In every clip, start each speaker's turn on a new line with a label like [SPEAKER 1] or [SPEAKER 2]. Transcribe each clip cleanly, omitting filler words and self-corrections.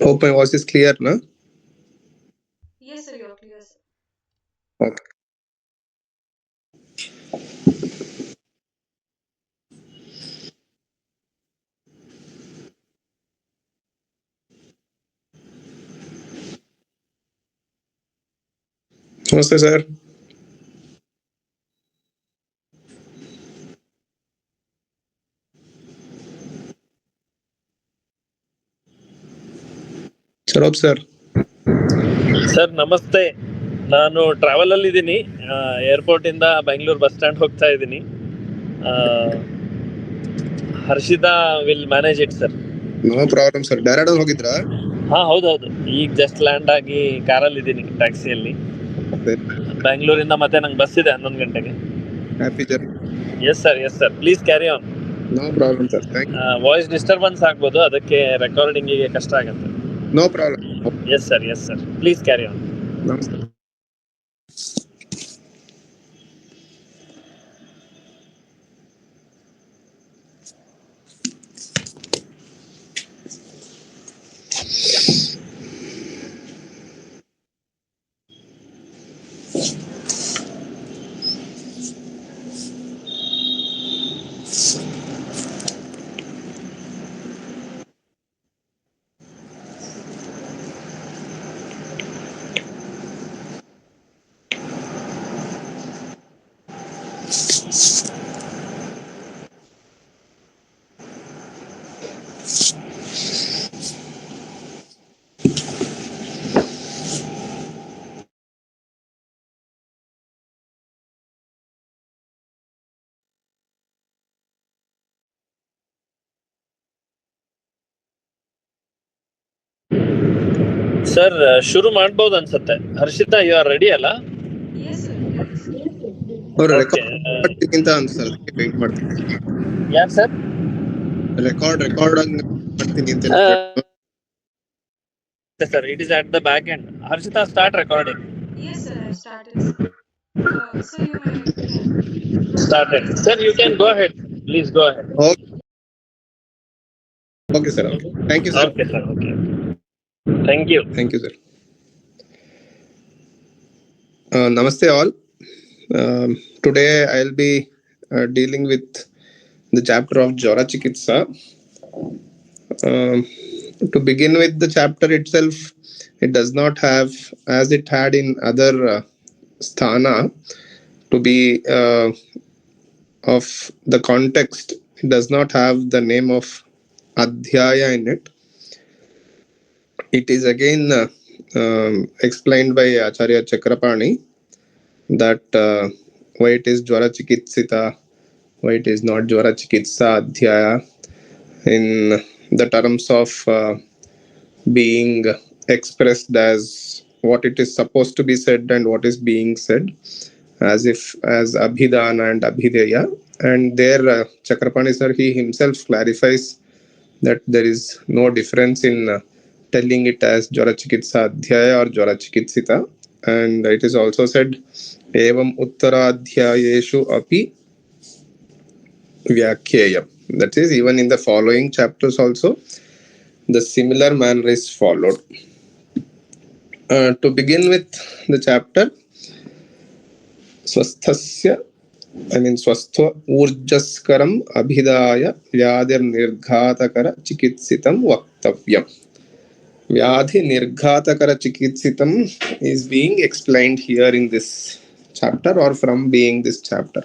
[SPEAKER 1] Hope my voice is clear, no?
[SPEAKER 2] Yes, sir, you're clear, sir.
[SPEAKER 1] Okay. Namaste, sir. Sarab, sir.
[SPEAKER 3] Sir ನಮಸ್ತೆ. ನಾನು travel ಅಲ್ಲಿ ಇದ್ದೀನಿ. Airport ಇಂದ Bengaluru bus stand ಹೋಗ್ತಾ ಇದ್ದೀನಿ. Harshita will manage it sir.
[SPEAKER 1] No problem sir. Direct ಹೋಗಿದ್ರಾ?
[SPEAKER 3] ಹಾ ಹೌದೌದು, ಈಗ ಜಸ್ಟ್ ಲ್ಯಾಂಡ್ ಆಗಿ ಕಾರಲ್ಲಿ ಇದ್ದೀನಿ, ಟ್ಯಾಕ್ಸಿಯಲ್ಲಿ. ಬೆಂಗಳೂರಿಂದ ಮತ್ತೆ ನಂಗೆ ಬಸ್ ಇದೆ 11 ಗಂಟೆಗೆ.
[SPEAKER 1] Happy journey.
[SPEAKER 3] Yes sir, please carry on.
[SPEAKER 1] No problem sir. Thank you.
[SPEAKER 3] Voice disturbance ಆಗ್ಬೋದು, ಅದಕ್ಕೆ ರೆಕಾರ್ಡಿಂಗಿಗೆ ಕಷ್ಟ ಆಗುತ್ತೆ.
[SPEAKER 1] No problem.
[SPEAKER 3] Yes sir, please carry on.
[SPEAKER 1] ನಮಸ್ತೆ.
[SPEAKER 3] ಸರ್ ಶುರು ಮಾಡ್ಬೋದು ಅನ್ಸುತ್ತೆ. ಹರ್ಷಿತಾ, ಯು ಆರ್ ರೆಡಿ ಅಲ್ಲ?
[SPEAKER 2] Yes, sir.
[SPEAKER 1] ಅವರು
[SPEAKER 3] Okay.
[SPEAKER 1] ರೆಕಾರ್ಡ್ ಅಂತ ಅನ್ಸರ್, ಅದಕ್ಕೆ ವೇಟ್ ಮಾಡ್ತೀನಿ.
[SPEAKER 3] ಯಾರು ಸರ್?
[SPEAKER 1] ರೆಕಾರ್ಡ್ ಮಾಡ್ತೀನಿ ಅಂತ
[SPEAKER 3] sir, it is at the back end. Harshita, start recording.
[SPEAKER 2] Yes, sir, I've started, sir. So you may...
[SPEAKER 3] Started. Sir, you can go ahead. Please go ahead.
[SPEAKER 1] Okay sir. Thank you sir.
[SPEAKER 3] Okay, sir. Okay. Thank you.
[SPEAKER 1] Thank you, sir. Namaste all. Today I'll be dealing with the chapter of Jwara chikitsa. To begin with the chapter itself, it does not have, as it had in other sthana, to be of the context. It does not have the name of adhyaya in it. It is again explained by Acharya Chakrapani that why it is Jwara chikitsita, why it is not Jwara chikitsa adhyaya, in the terms of being expressed as what it is supposed to be said and what is being said, as if as abhidana and abhideya. And there Chakrapani sir, he himself clarifies that there is no difference in telling it as Jwara chikitsa adhyaya or Jwara chikitsita. And it is also said evam uttaradhyayeshu api vyakheyam. That is, even in the following chapters also the similar manner is followed. To begin with the chapter, swasthasya, swastha urjaskaram abhidaya vyadir nirghatakara chikitsitam vaktavyam. Vyadhi nirghatakara chikitsitam is being explained here in this chapter, or from being this chapter.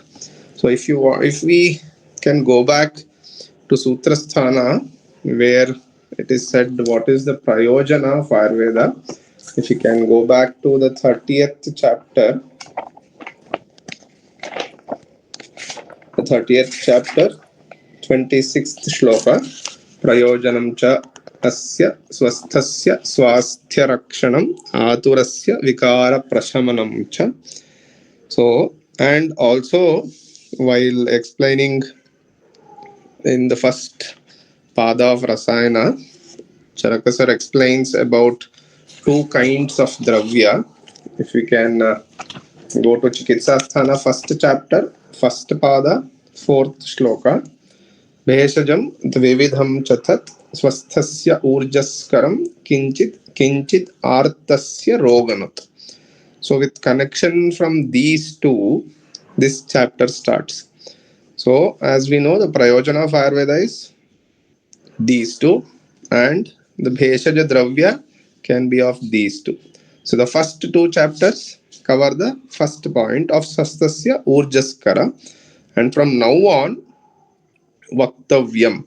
[SPEAKER 1] So if we can go back to Sutrasthana, where it is said what is the prayojana of Ayurveda. If you can go back to the 30th chapter, the 30th chapter, 26th shloka, prayojanam cha asya swasthasya swasthya rakshanam aturasya vikara prashamanam cha. So, and also while explaining in the first pada of Rasayana, Charaka sir explains about two kinds of dravya. If we can go to Chikitsa Sthana, first chapter, first pada, 4th shloka, Bheshajam dvividham chatat swasthasya urjaskaram kinchit artasya roganut. So with connection from these two, this chapter starts. So as we know, the prayojana of Ayurveda is these two, and the bheshaja dravya can be of these two. So the first two chapters cover the first point of swasthasya urjaskara, and from now on, vaktavyam.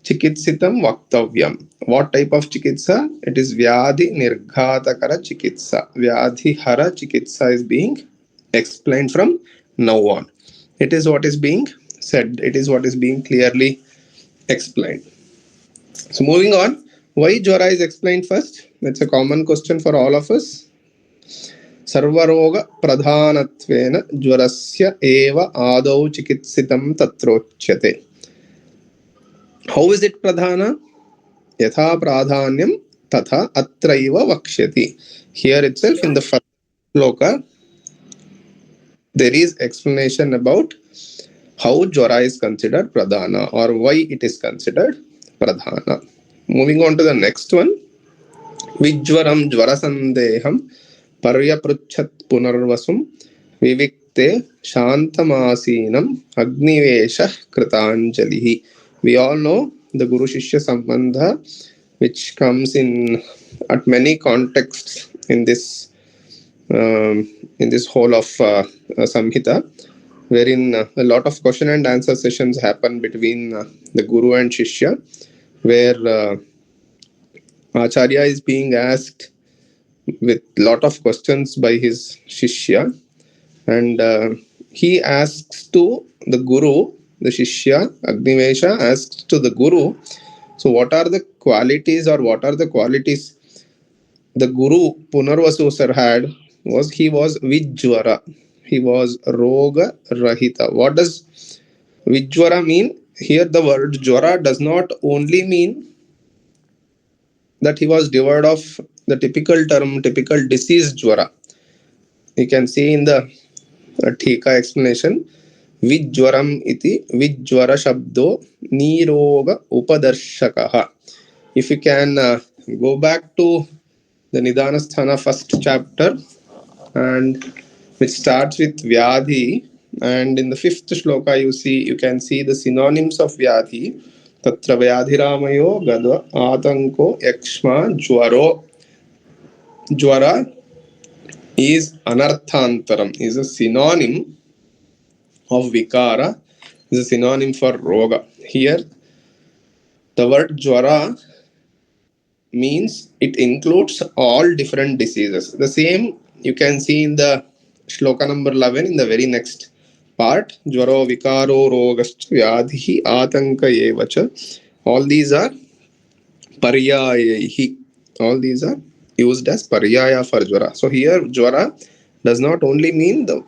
[SPEAKER 1] Chikitsitam Vaktavyam. What type of chikitsa? It is Vyadhi Nirghatakara chikitsa. Vyadhi Hara chikitsa is being explained from now on. It is what is being said. It is what is being clearly explained. So moving on, why Jwara is explained first? That's a common question for all of us. Sarvaroga pradhanatvena jwarasya eva adau chikitsitam tatrochyate. How is it pradhana? Yatha pradhanyam tatha atraiva vakshyati. Here itself in the first sloka, there is explanation about how Jwara is considered pradhana or why it is considered pradhana. Moving on to the next one. Vijwaram Jwara sandeham paryapruchat punarvasum vivikte shantamasinam agnivesha kritanjalihi. We all know the Guru Shishya Sambandha, which comes in at many contexts in this whole of Samhita, wherein a lot of question and answer sessions happen between the Guru and Shishya, where Acharya is being asked with lot of questions by his Shishya, and he asks to the Guru, the Shishya, Agnivesha asks to the Guru, so what are the qualities or what are the qualities the Guru Punarvasu sir had? Was he was Vijwara. He was Roga Rahita. What does Vijwara mean? Here the word Jwara does not only mean that he was devoid of the typical term, typical disease Jwara. You can see in the Thika explanation, Vijwaram iti Vijwara Shabdo Niroga Upadarshakaha. If you can go back to the Nidhanasthana first chapter, and which starts with Vyadhi, and in the fifth shloka you can see the synonyms of Vyadhi. Tatra Vyadhiramayo Gadva Atanko Yakshma Jwaro. Jwara is anarthantaram, is a synonym of Vikara, is a synonym for Roga. Here the word Jwara means it includes all different diseases. The same you can see in the shloka number 11 in the very next part. Jwaro vikaro rogascha vyadhi atanka evacha. All these are paryayahi. All these are used as paryaya for Jwara. So here Jwara does not only mean the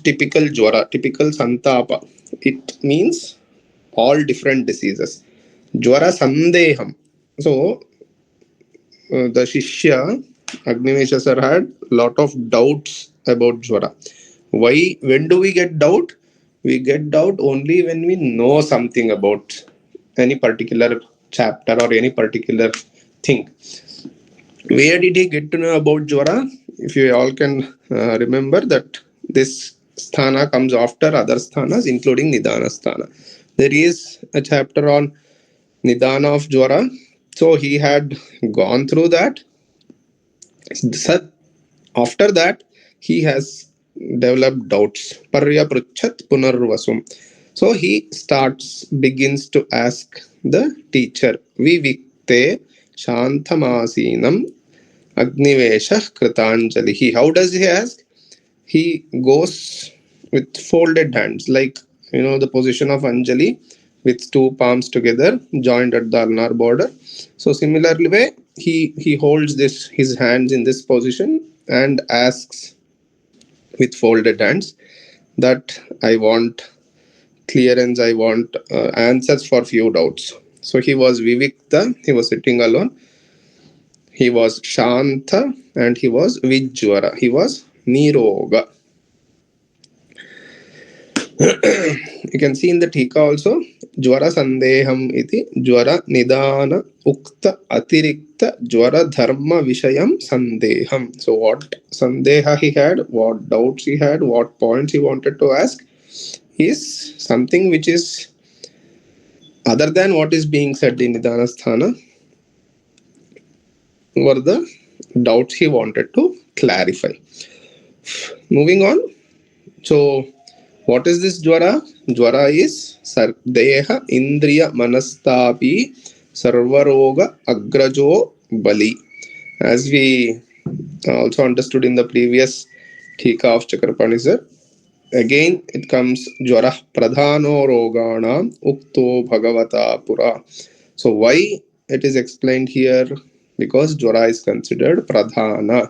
[SPEAKER 1] typical Jwara, typical Santapa. It means all different diseases. Jwara sandeham. So the Shishya, Agnivesha sir, had lot of doubts about Jwara. Why? When do we get doubt? We get doubt only when we know something about any particular chapter or any particular thing. Where did he get to know about Jwara? If you all can remember that this sthana comes after other sthanas, including Nidana sthana. There is a chapter on Nidana of Jwara. So he had gone through that. After that, he has developed doubts. Parya pruchat punarvasum. So he begins to ask the teacher, Vivikte Shantamasinam Agnivesha Kritanjalihi. How does he ask? He goes with folded hands, like the position of Anjali with two palms together, joined at the ulnar border. So similarly, way he holds his hands in this position and asks with folded hands that I want clearance, I want answers for few doubts. So he was Vivikta, he was sitting alone. He was Shanta and he was Vijwara. He was Niroga. You can see in the Tika also, Jwara Sandeham iti Jwara Nidana Ukta Atirikta Jwara Dharma Vishayam Sandeham. So what Sandeha he had, what doubts he had, what points he wanted to ask is something which is other than what is being said in Nidana Sthana, were the doubts he wanted to clarify. Moving on. So what is this Jwara? Jwara is Deha Indriya Manastapi Sarvaroga Agrajo Bali. As we also understood in the previous Thika of Chakrapanisar, again it comes Jwara Pradhano Rogana Ukto Bhagavata Pura. So why it is explained here? Because Jwara is considered Pradhana.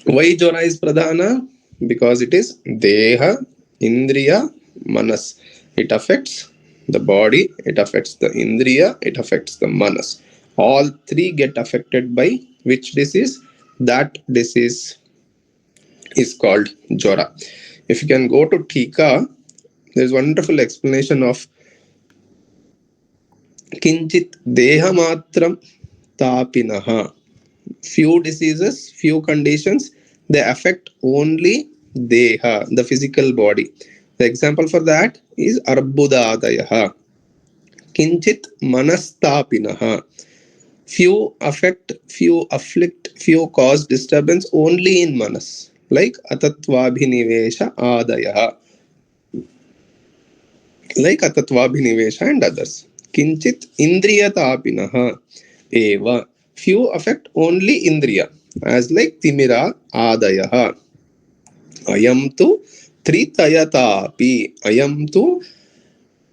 [SPEAKER 1] Why Jwara is Pradhana? Because it is Deha, Indriya, Manas. It affects the body, it affects the Indriya, it affects the Manas. All three get affected by which disease? That disease is called Jwara. If you can go to Tika, there's wonderful explanation of Kinchit Dehamatram Tapinaha. Few diseases, few conditions, they affect only Deha, the physical body. The example for that is Arbudadayaha. Kinchit Manastapinaha. Few affect, few afflict, few cause disturbance only in Manas. Like Atatvabhinivesha Adayaha. Like Atatvabhinivesha and others. Kinchit Indriyatapinaha Eva. Few affect only Indriya, as like Timira Adayaha. Ayam tu Tritayatapi. Ayam tu,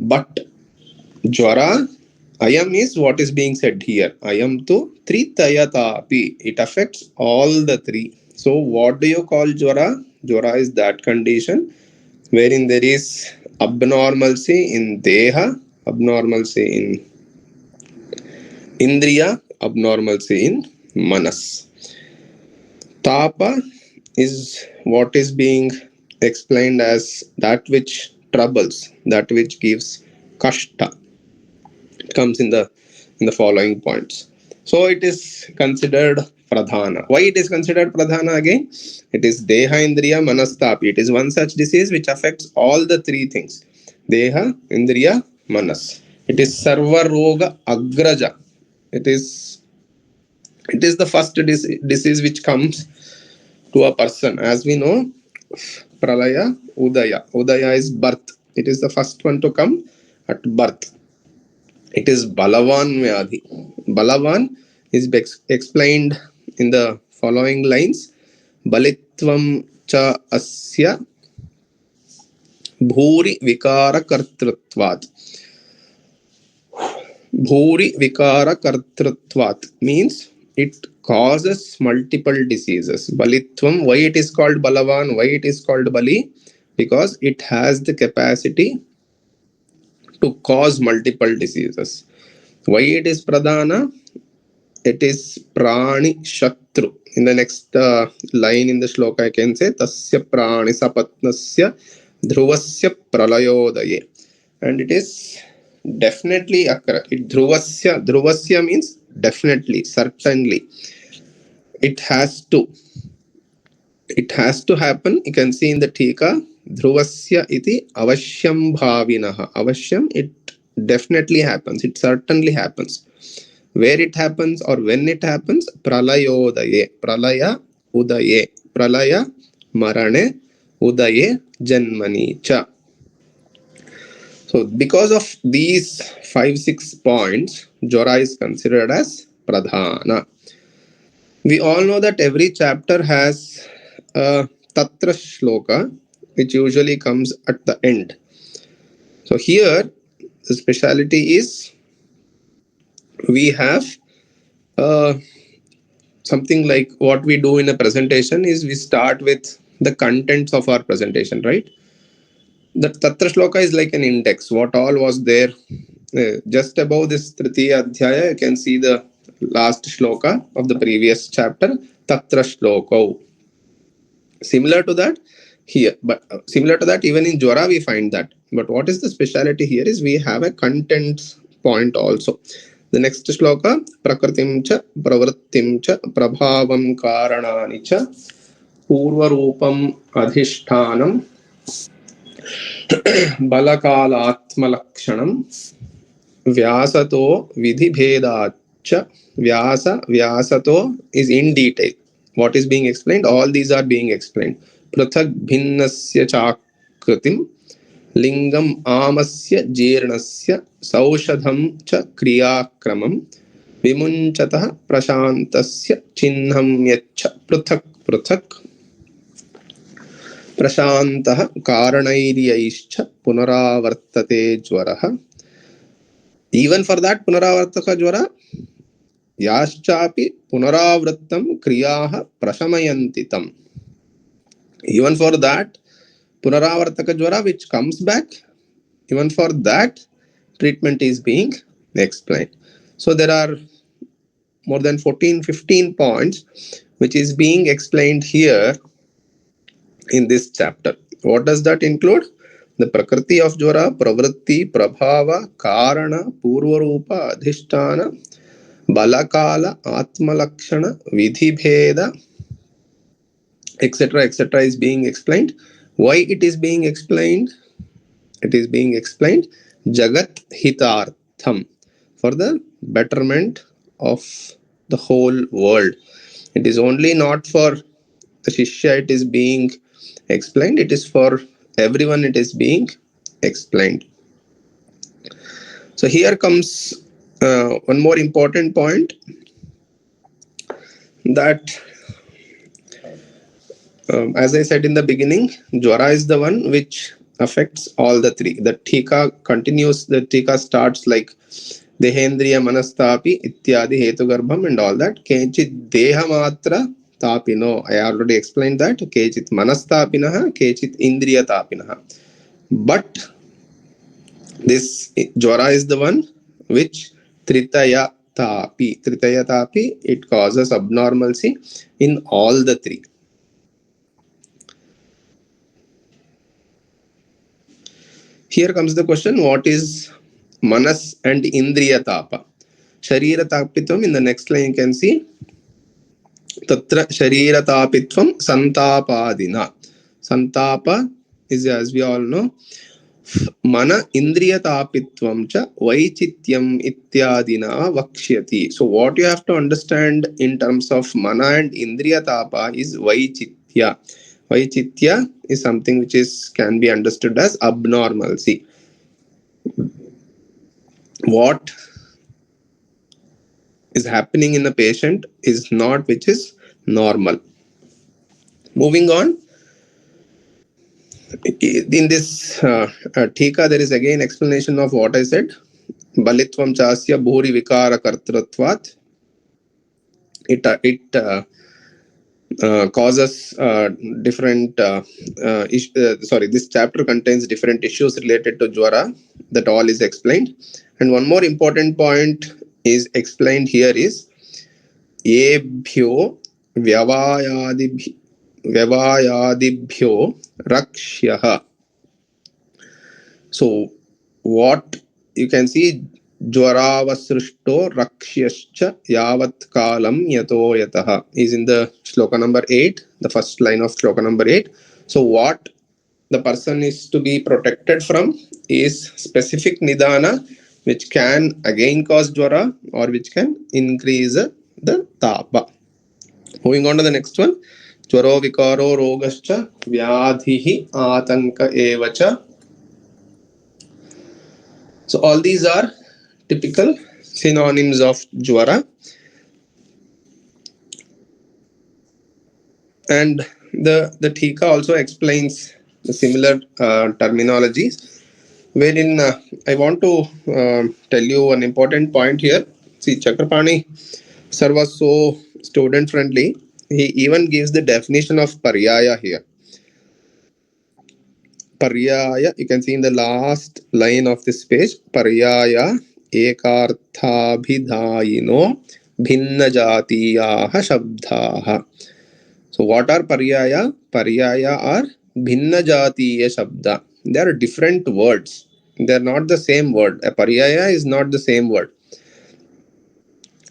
[SPEAKER 1] but Jwara, Ayam is what is being said here. Ayam tu Tritayatapi. It affects all the three. So what do you call Jwara? Jwara is that condition wherein there is abnormalcy in Deha, abnormalcy in Indriya, abnormalcy in Manas. Tapa is what is being explained as that which troubles, that which gives kashta. It comes in the following points. So it is considered pradhana. Why it is considered pradhana again? It is deha indriya manastapi. It is one such disease which affects all the three things: deha, indriya, manas. It is sarva roga agraja. It is it is the first disease which comes to a person. As we know, pralaya, udaya. Udaya is birth. It is the first one to come at birth. It is Balavan Vyadhi. Balavan is explained in the following lines. Balitvam cha asya bhuri vikara kartrutvat. Bhuri vikara kartrutvat means it causes multiple diseases. Balitvam, why it is called Balavan, why it is called Bali? Because it has the capacity to cause multiple diseases. Why it is Pradhana? It is Prani Shatru. In the next line in the shloka, I can say Tasya Prani Sapatnasya Dhruvasya Pralayodaya. And it is definitely occur. Dhruvasya means definitely, certainly. It has to. It has to happen. You can see in the Tika, Dhruvasya iti avashyam bhavinaha. Avashyam, it definitely happens. It certainly happens. Where it happens or when it happens? Pralayodaye. Pralaya udaye. Pralaya marane udaye janmani cha. So because of these 5-6 points, Jwara is considered as pradhana. We all know that every chapter has a tatra shloka, which usually comes at the end. So here, the speciality is we have uh, something like what we do in a presentation is we start with the contents of our presentation, right? The tatra shloka is like an index. What all was there? Just above this Tritiya Adhyaya, you can see the last shloka of the previous chapter, Tatra Shloka. Similar to that, here. But similar to that, even in Jwara we find that. But what is the speciality here is we have a contents point also. The next shloka, prakritim cha pravrittim cha prabhavam karanani cha purvarupam adhishtanam balakalatmalakshanam vyasato vidhibhedacha. Vyasato is in detail. What is being explained? All these are being explained. Prathak bhinnasya chakritim lingam amasya jirnasya saushadham cha kriyakramam vimunchatah prashantasya chinnam yacha prathak prathak prashantah karanairyaischa punaravartate jwaraha. Even for that punaravartaka jwara, yaschapi punaravrattam kriyaha prashamayantitam. Even for that punaravartaka jwara which comes back, even for that treatment is being explained. So there are more than 14-15 points which is being explained here in this chapter. What does that include? The prakriti of jwara, pravritti, prabhava, karana, purvarupa, adhisthana, balakala, atmalakshana, vidhibheda, etc. etc. is being explained. Why it is being explained? It is being explained jagat hitartham, for the betterment of the whole world. It is only not for the shishya it is being explained, it is for everyone it is being explained. So here comes one more important point, that as I said in the beginning, Jwara is the one which affects all the three. The Tika continues, the Tika starts like Dehendriya Manastapi Ityadi Hetugarbham and all that. Kechit Deha Matra Tapino. I already explained that. Kechit Manastapinaha, Kechit Indriya Tapinaha. But this Jwara is the one which Tritaya Tapi. Tritaya Tapi, it causes abnormalcy in all the three. Here comes the question, what is Manas and Indriya Tapa? Sharira Tapitvam, in the next line you can see, Tatra Sharira Tapitvam Santapadina. Santapa is, as we all know, Mana Indriya Tapitvam cha Vaichityam Ityadina Vakshyati. So what you have to understand in terms of Mana and Indriya Tapa is Vaichitya. Vaichitya is something which can be understood as abnormalcy. What is happening in a patient is not which is normal. Moving on, in this Tika, there is again explanation of what I said. Balitvam chasya bhuri vikara kartratvat. It causes different this chapter contains different issues related to Jwara. That all is explained. And one more important point is explained here is Yebhyo vyavayadibhyo rakshyah. So what you can see, Jwaravasrushto rakshyascha yavat kalam yato yataha is in the shloka number 8, the first line of shloka number 8. So what the person is to be protected from is specific nidana, which can again cause Jwara or which can increase the tapa. Moving on to the next one, Jwaro vikaro rogascha vyadhihi atanka evacha. So all these are typical synonyms of Jwara. And the Tika also explains the similar terminologies, wherein I want to tell you an important point here. See, Chakrapani sir was so student friendly. He even gives the definition of paryaya here. Paryaya, you can see in the last line of this page, paryaya ekarthabhidhayino bhinna jatiyaha shabdaha. So what are paryaya? Paryaya are bhinna jatiya shabda. They are different words. They are not the same word. A paryaya is not the same word,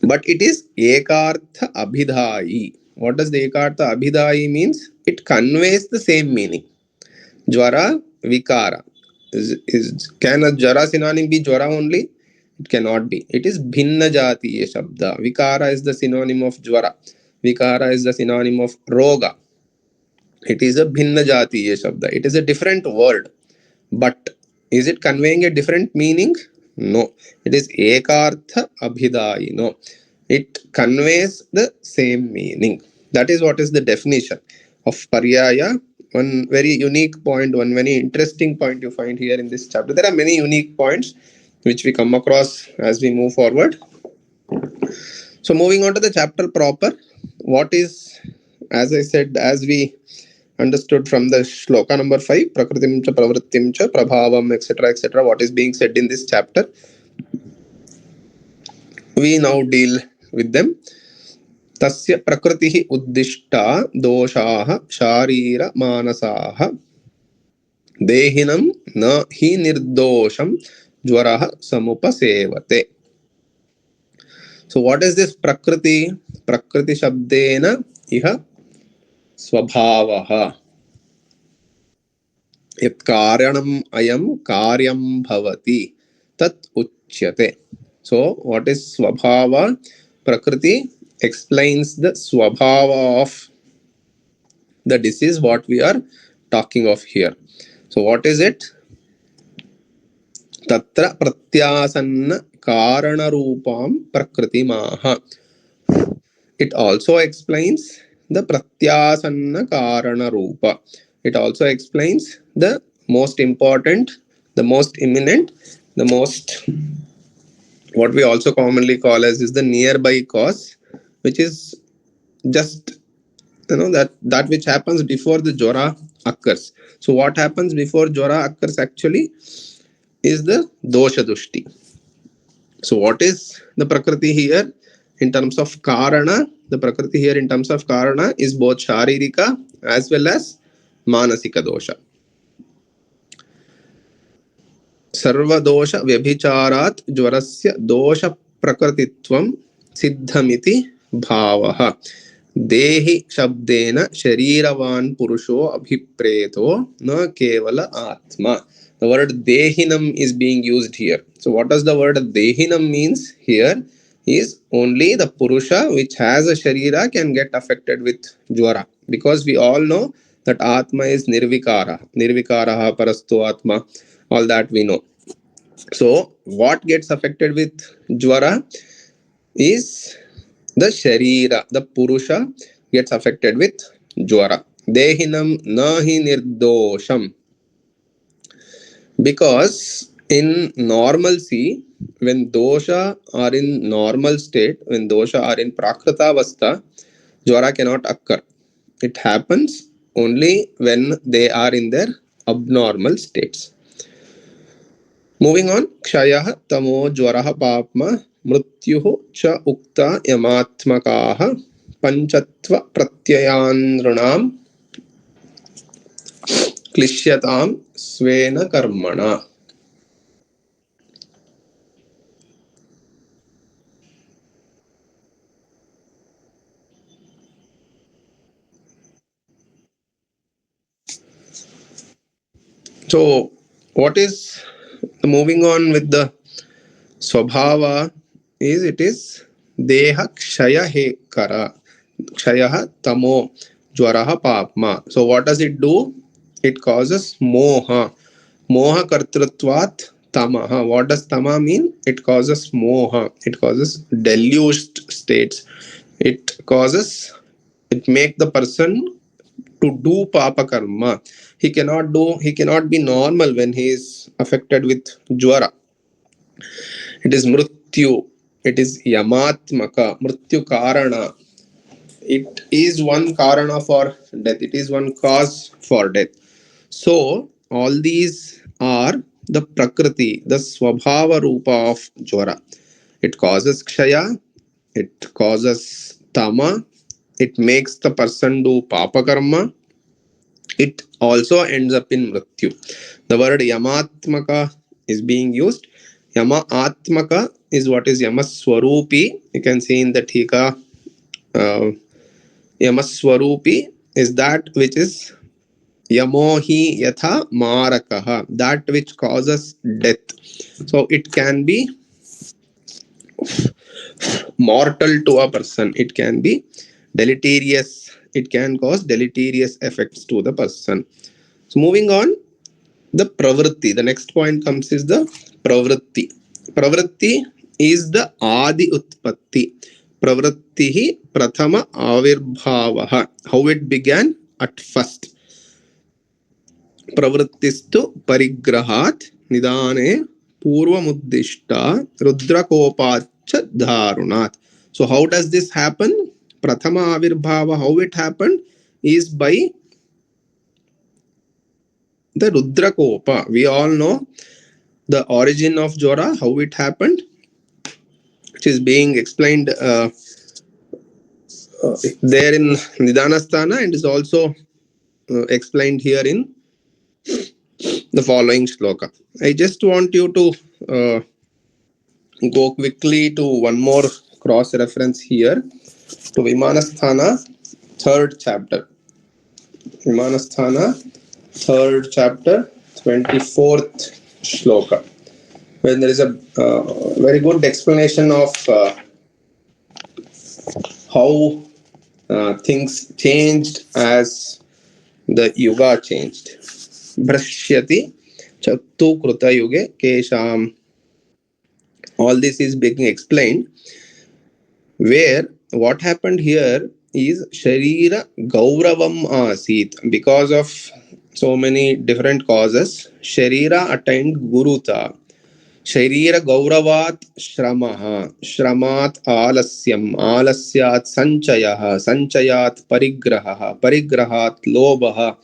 [SPEAKER 1] but it is ekartha abhidhayi. What does the ekartha abhidhayi means? It conveys the same meaning. Jwara, vikara. Can a jwara synonym be jwara only? It cannot be. It is bhinna jatiya shabda. Vikara is the synonym of jwara. Vikara is the synonym of roga. It is a bhinna jatiya shabda. It is a different word. But is it conveying a different meaning? No. It is ekartha abhidayi. No. It conveys the same meaning. That is what is the definition of paryaya. One very unique point, one very interesting point you find here in this chapter. There are many unique points which we come across as we move forward. So moving on to the chapter proper, what is, as I said, as we understood from the shloka number 5, prakritim cha pravrittim cha prabhavam, etc., etc., what is being said in this chapter, we now deal with them. Tasya prakritihi uddishta doshaha sharira manasaha dehinam na hi nirdosham jwaraha samupasevate. So what is this prakriti? Prakriti shabdena iha swabhavaha. Yat karyanam ayam karyam bhavati tat uchyate. So what is swabhava? Prakriti explains the swabhava of the disease what we are talking of here. So what is it? Tatra pratyasanna karana rupam prakritimaha. It also explains the pratyasanna karana rupa. It also explains the most important, the most imminent, the most, what we also commonly call as is the nearby cause, which is just that which happens before the jwara occurs. So what happens before jwara occurs actually is the dosha dushti. So what is the prakriti here in terms of karana? The prakriti here in terms of karana is both sharirika as well as manasika dosha. Sarva dosha vyabhicharat jwarasya dosha prakrititvam siddhamiti bhavaha. Dehi shabdena shariravan purusho abhipreto na kevala atma. The word dehinam is being used here. So what does the word dehinam means here? Is only the purusha which has a sharira can get affected with jwara, because we all know that atma is nirvikara, nirvikaraha parasto atma, all that we know. So what gets affected with jwara is the sharira, the purusha gets affected with jwara. Dehinam nahi nirdosham. Because in normalcy, when dosha are in normal state, when dosha are in prakritavastha, jwara cannot occur. It happens only when they are in their abnormal states. Moving on, kshayah tamo jwaraha papma mrityuh cha ukta yamatmakaha panchatva pratyayandranam klishyatam svena karmana. So, what is moving on with the swabhava is it is deha kshaya he kara, kshaya tamo jwaraha papma. So, what does it do? It causes moha, moha kartrutvat tamaha. What does tama mean? It causes moha, it causes deluged states, it causes, it make the person to do papa karma. He cannot be normal when he is affected with jwara. It is mrityu, it is yamatmaka, mrityu karana. It is one karana for death, it is one cause for death. So all these are the prakriti, the swabhava rupa of jwara. It causes kshaya, it causes tama, it makes the person do papa karma, it also ends up in mrityu. The word yamatmaka is being used. Yama atmaka is what is yamaswarupi. You can see in the Thika, yamaswarupi is that which is yamohi yatha marakaha, that which causes death. So it can be mortal to a person, it can be deleterious, it can cause deleterious effects to the person. So moving on, the pravritti, the next point comes is the pravritti. Pravritti is the adi utpatti. Pravrittihi prathama avirbhavaha, how it began at first. Pravrittistu parigrahat nidane purvamuddishta rudrakopacha dharunat. So how does this happen? Prathama avirbhava, how it happened is by the rudrakopa. We all know the origin of Jwara, how it happened, which is being explained there in Nidanasthana and is also explained here in the following shloka. I just want you to go quickly to one more cross reference here to Vimanasthana, third chapter. Vimanasthana, third chapter, 24th shloka. When there is a very good explanation of how things changed as the yuga changed. Brashyati Chaktu Kruta Yuge Kesham. All this is being explained, where what happened here is Sharira Gauravam Asit. Because of so many different causes, Sharira attained Guruta. Sharira Gauravat Shramaha. Shramat Alasyam. Alasyat Sanchayaha. Sanchayat Parigraha. Parigrahat Lobaha.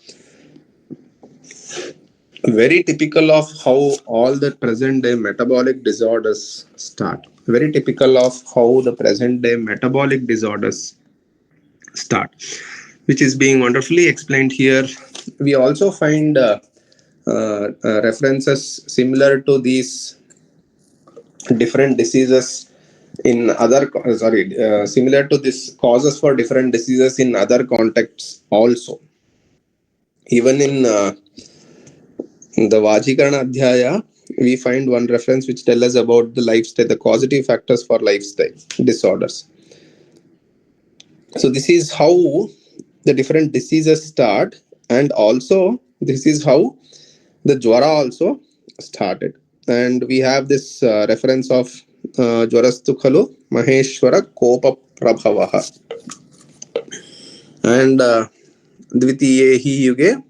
[SPEAKER 1] Very typical of how all the present day metabolic disorders start. Very typical of how the present day metabolic disorders start, which is being wonderfully explained here. We also find references similar to these different diseases in other similar to this causes for different diseases in other contexts also. Even in the Vajikarana Adhyaya, we find one reference which tells us about the lifestyle, the causative factors for lifestyle disorders. So this is how the different diseases start, and also this is how the Jwara also started. And we have this reference of Jwarastu Khalu Maheshwara Kopa Prabhavaha. And Dvitiyehi Yuge,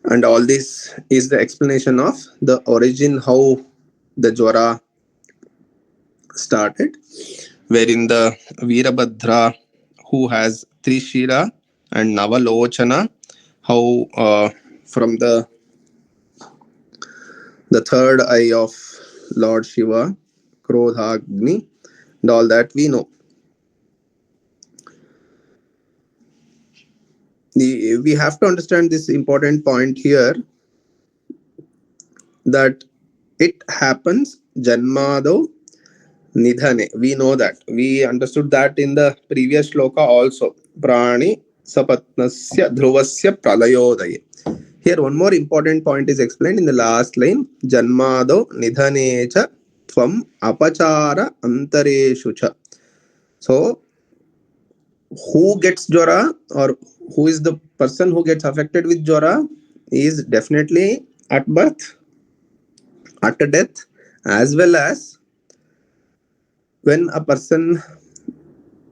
[SPEAKER 1] and all this is the explanation of the origin, how the Jwara started, wherein the Virabhadra, who has Trishira and Navalochana, how from the third eye of Lord Shiva, Krodhagni, and all that we know. We have to understand this important point here, that it happens Janmado Nidhane. We know that. We understood that in the previous shloka also. Prani Sapatnasya Dhruvasya Pralayodaya. Here one more important point is explained in the last line. Janmado Nidhanecha Tvam Apachara Antareshucha. So who gets Jwara, or who is the person who gets affected with Jwara, is definitely at birth, at death, as well as when a person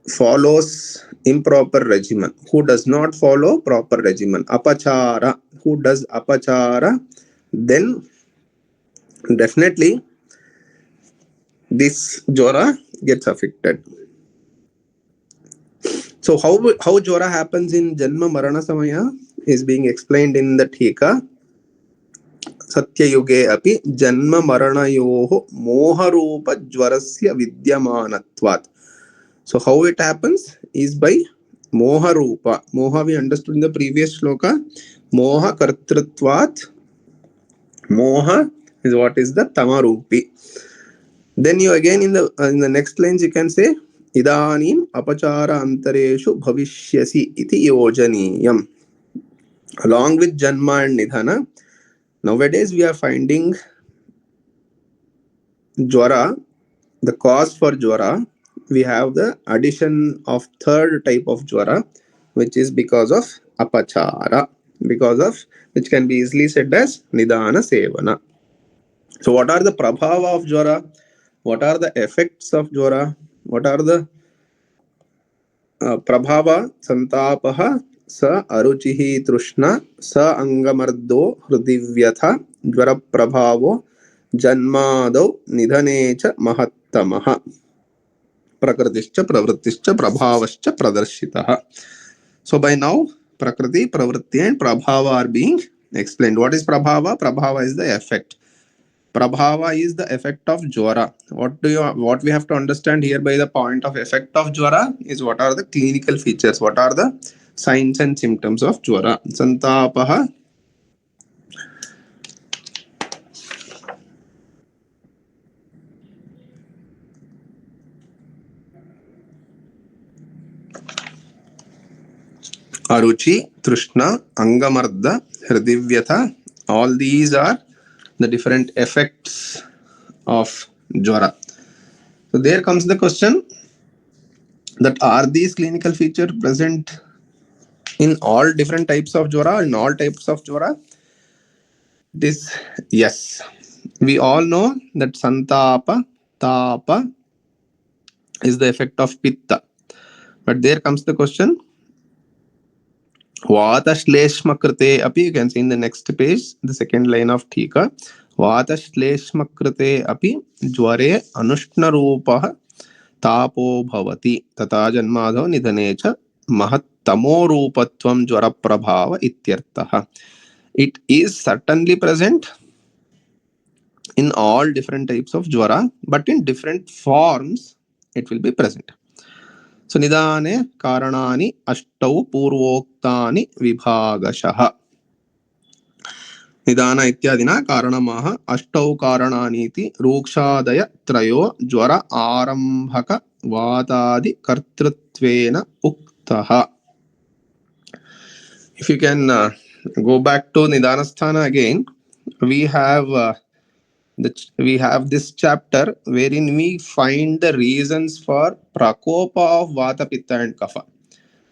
[SPEAKER 1] follows improper regimen. Who does not follow proper regimen, apachara, who does apachara, then definitely this Jwara gets affected. So how Jwara happens in Janma Marana Samaya is being explained in the Thika. Satyayuge api Janma Maranayoho Moharupa Jwarasya Vidyamanatvat. So how it happens is by Moha Rupa. Moha we understood in the previous shloka. Moha Kartrutvat. Moha is what is the Tamarupi. Then you again in the next lines you can say Idanim apachara antareshu bhavishyasi iti yojaniyam. Along with Janma and Nidhana, nowadays we are finding Jwara, the cause for Jwara. We have the addition of third type of Jwara, which is because of apachara, because of which can be easily said as Nidana Sevana. So, what are the prabhava of Jwara? What are the effects of Jwara? What are the prabhava? Santapaha sa aruchihi trushna sa angamardo hrudivyatha Jwara prabhavo janmadau nidhanecha mahattamaha prakritischa pravrittischa prabhavascha pradarshitaha. So by now prakriti, pravritti and prabhava are being explained. What is prabhava? Prabhava is the effect. Prabhava is the effect of Jwara. What we have to understand here by the point of effect of Jwara is what are the clinical features, what are the signs and symptoms of Jwara. Santapaha Aruchi, Trishna, Angamarda, Hridivyatha. All these are the different effects of Jwara. So there comes the question that are these clinical features present in all different types of Jwara, in all types of Jwara? This, yes. We all know that Santapa, Tapa is the effect of Pitta. But there comes the question, Vata Shleshma Krite api, you can see in the next page, the second line of Thika. Vata Shleshma Krite api Jware Anushna Rupa Tapo Bhavati Tata Janmadho Nidhanecha Mahattamo Rupatvam Jwara Prabhava Ityartaha. It is certainly present in all different types of Jwara, but in different forms it will be present. So Nidane Karanani Ashtau Purvoktani Vibhagashaha. Nidana ityadina karanamaha ashtau karananiti rukshadaya trayo jwara arambhaka vatadi kartritvena uktaha. If you can go back to Nidanasthana again, we have this chapter wherein we find the reasons for prakopa of vata, pitta and kapha,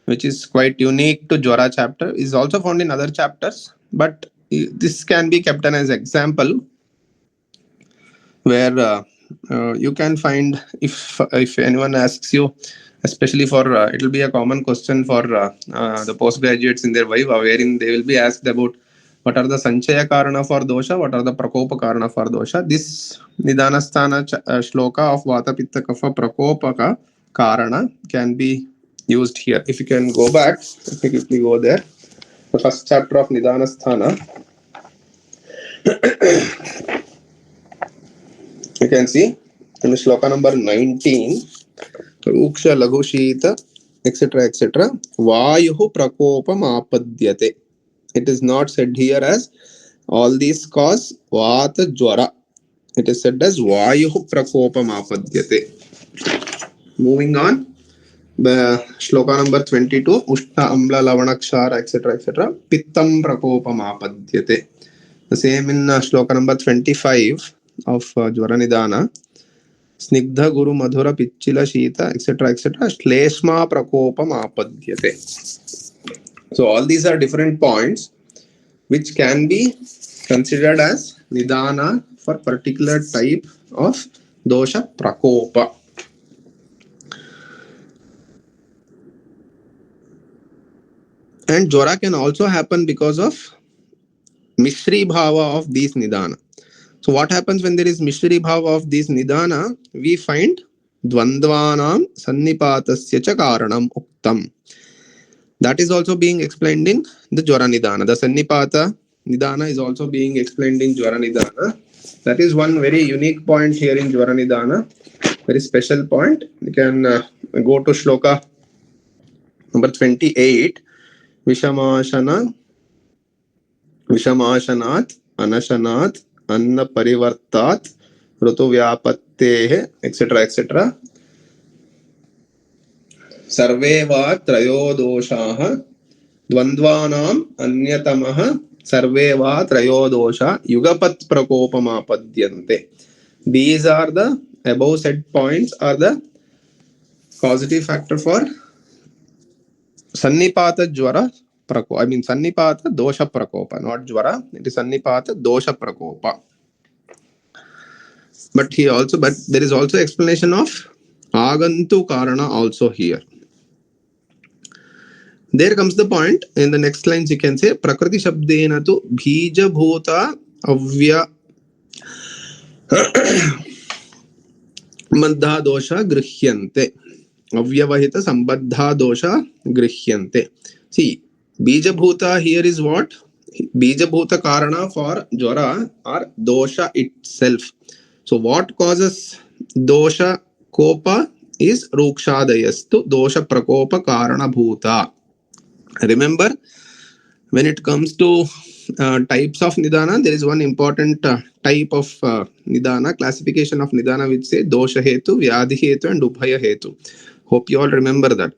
[SPEAKER 1] which is quite unique to Jwara chapter. Is also found in other chapters, but this can be kept as example where you can find, if anyone asks you, especially for it will be a common question for the postgraduates in their viva, wherein they will be asked about what are the sanchaya karana for dosha, what are the prakopa karana for dosha. This Nidanasthana shloka of vata pitta kapha prakopaka karana can be used here. If you can go back, let me quickly go there. The first chapter of Nidanasthana. You can see in the shloka number 19, Ruksha Laghu Shita, etc. etc. Vayuhu Prakopam Apadyate. It is not said here as all these cause Vata Jwara. It is said as Vayuhu Prakopam Apadyate. Moving on, the shloka number 22, Ushna Amla Lavanakshara, etc. etc. Pittam Prakopam Apadyate. The same in shloka number 25 of Jwara Nidana. Snigdha Guru Madhura Pichila Shita, etc. etc. Shleshma Prakopam Apadyate. So all these are different points which can be considered as Nidana for particular type of dosha prakopa. And Jwara can also happen because of Mishri Bhava of these Nidana. So what happens when there is Mishri Bhava of these Nidana? We find Dvandvanam Sannipatasya cha Karanam Uktam. That is also being explained in the Jwara Nidana. The Sannipata Nidana is also being explained in Jwara Nidana. That is one very unique point here in Jwara Nidana. Very special point. You can go to shloka Number 28, Vishamashana, Vishamashanat, Anashanat, Anna Parivartat, Rutuvyapattehe, etc. etc. Sarve va trayo doshaha, Dvandvanam Anyatamaha, Sarve va trayo dosha, Yugapat Prakopamapadyante. These are the above said points are the causative factor for Sannipata Jwara Prakopa. I mean Sannipata Dosha Prakopa, not Jwara. It is Sannipata Dosha Prakopa. But there is also explanation of Agantu Karana also here. There comes the point in the next lines. You can say Prakriti Shabdena tu Bhija Bhuta Avya Madha Dosha Grihyante. Avyavahita Sambadha Dosha Grihyante. See, Bija Bhuta here is what? Bija Bhuta Karana for Jwara or Dosha itself. So what causes Dosha Kopa is Rukshadayastu Dosha Prakopa Karana Bhuta. Remember, when it comes to types of Nidana, there is one important type of Nidana, classification of Nidana, which say Dosha Hetu, Vyadhi Hetu and Ubhaya Hetu. Hope you all remember that.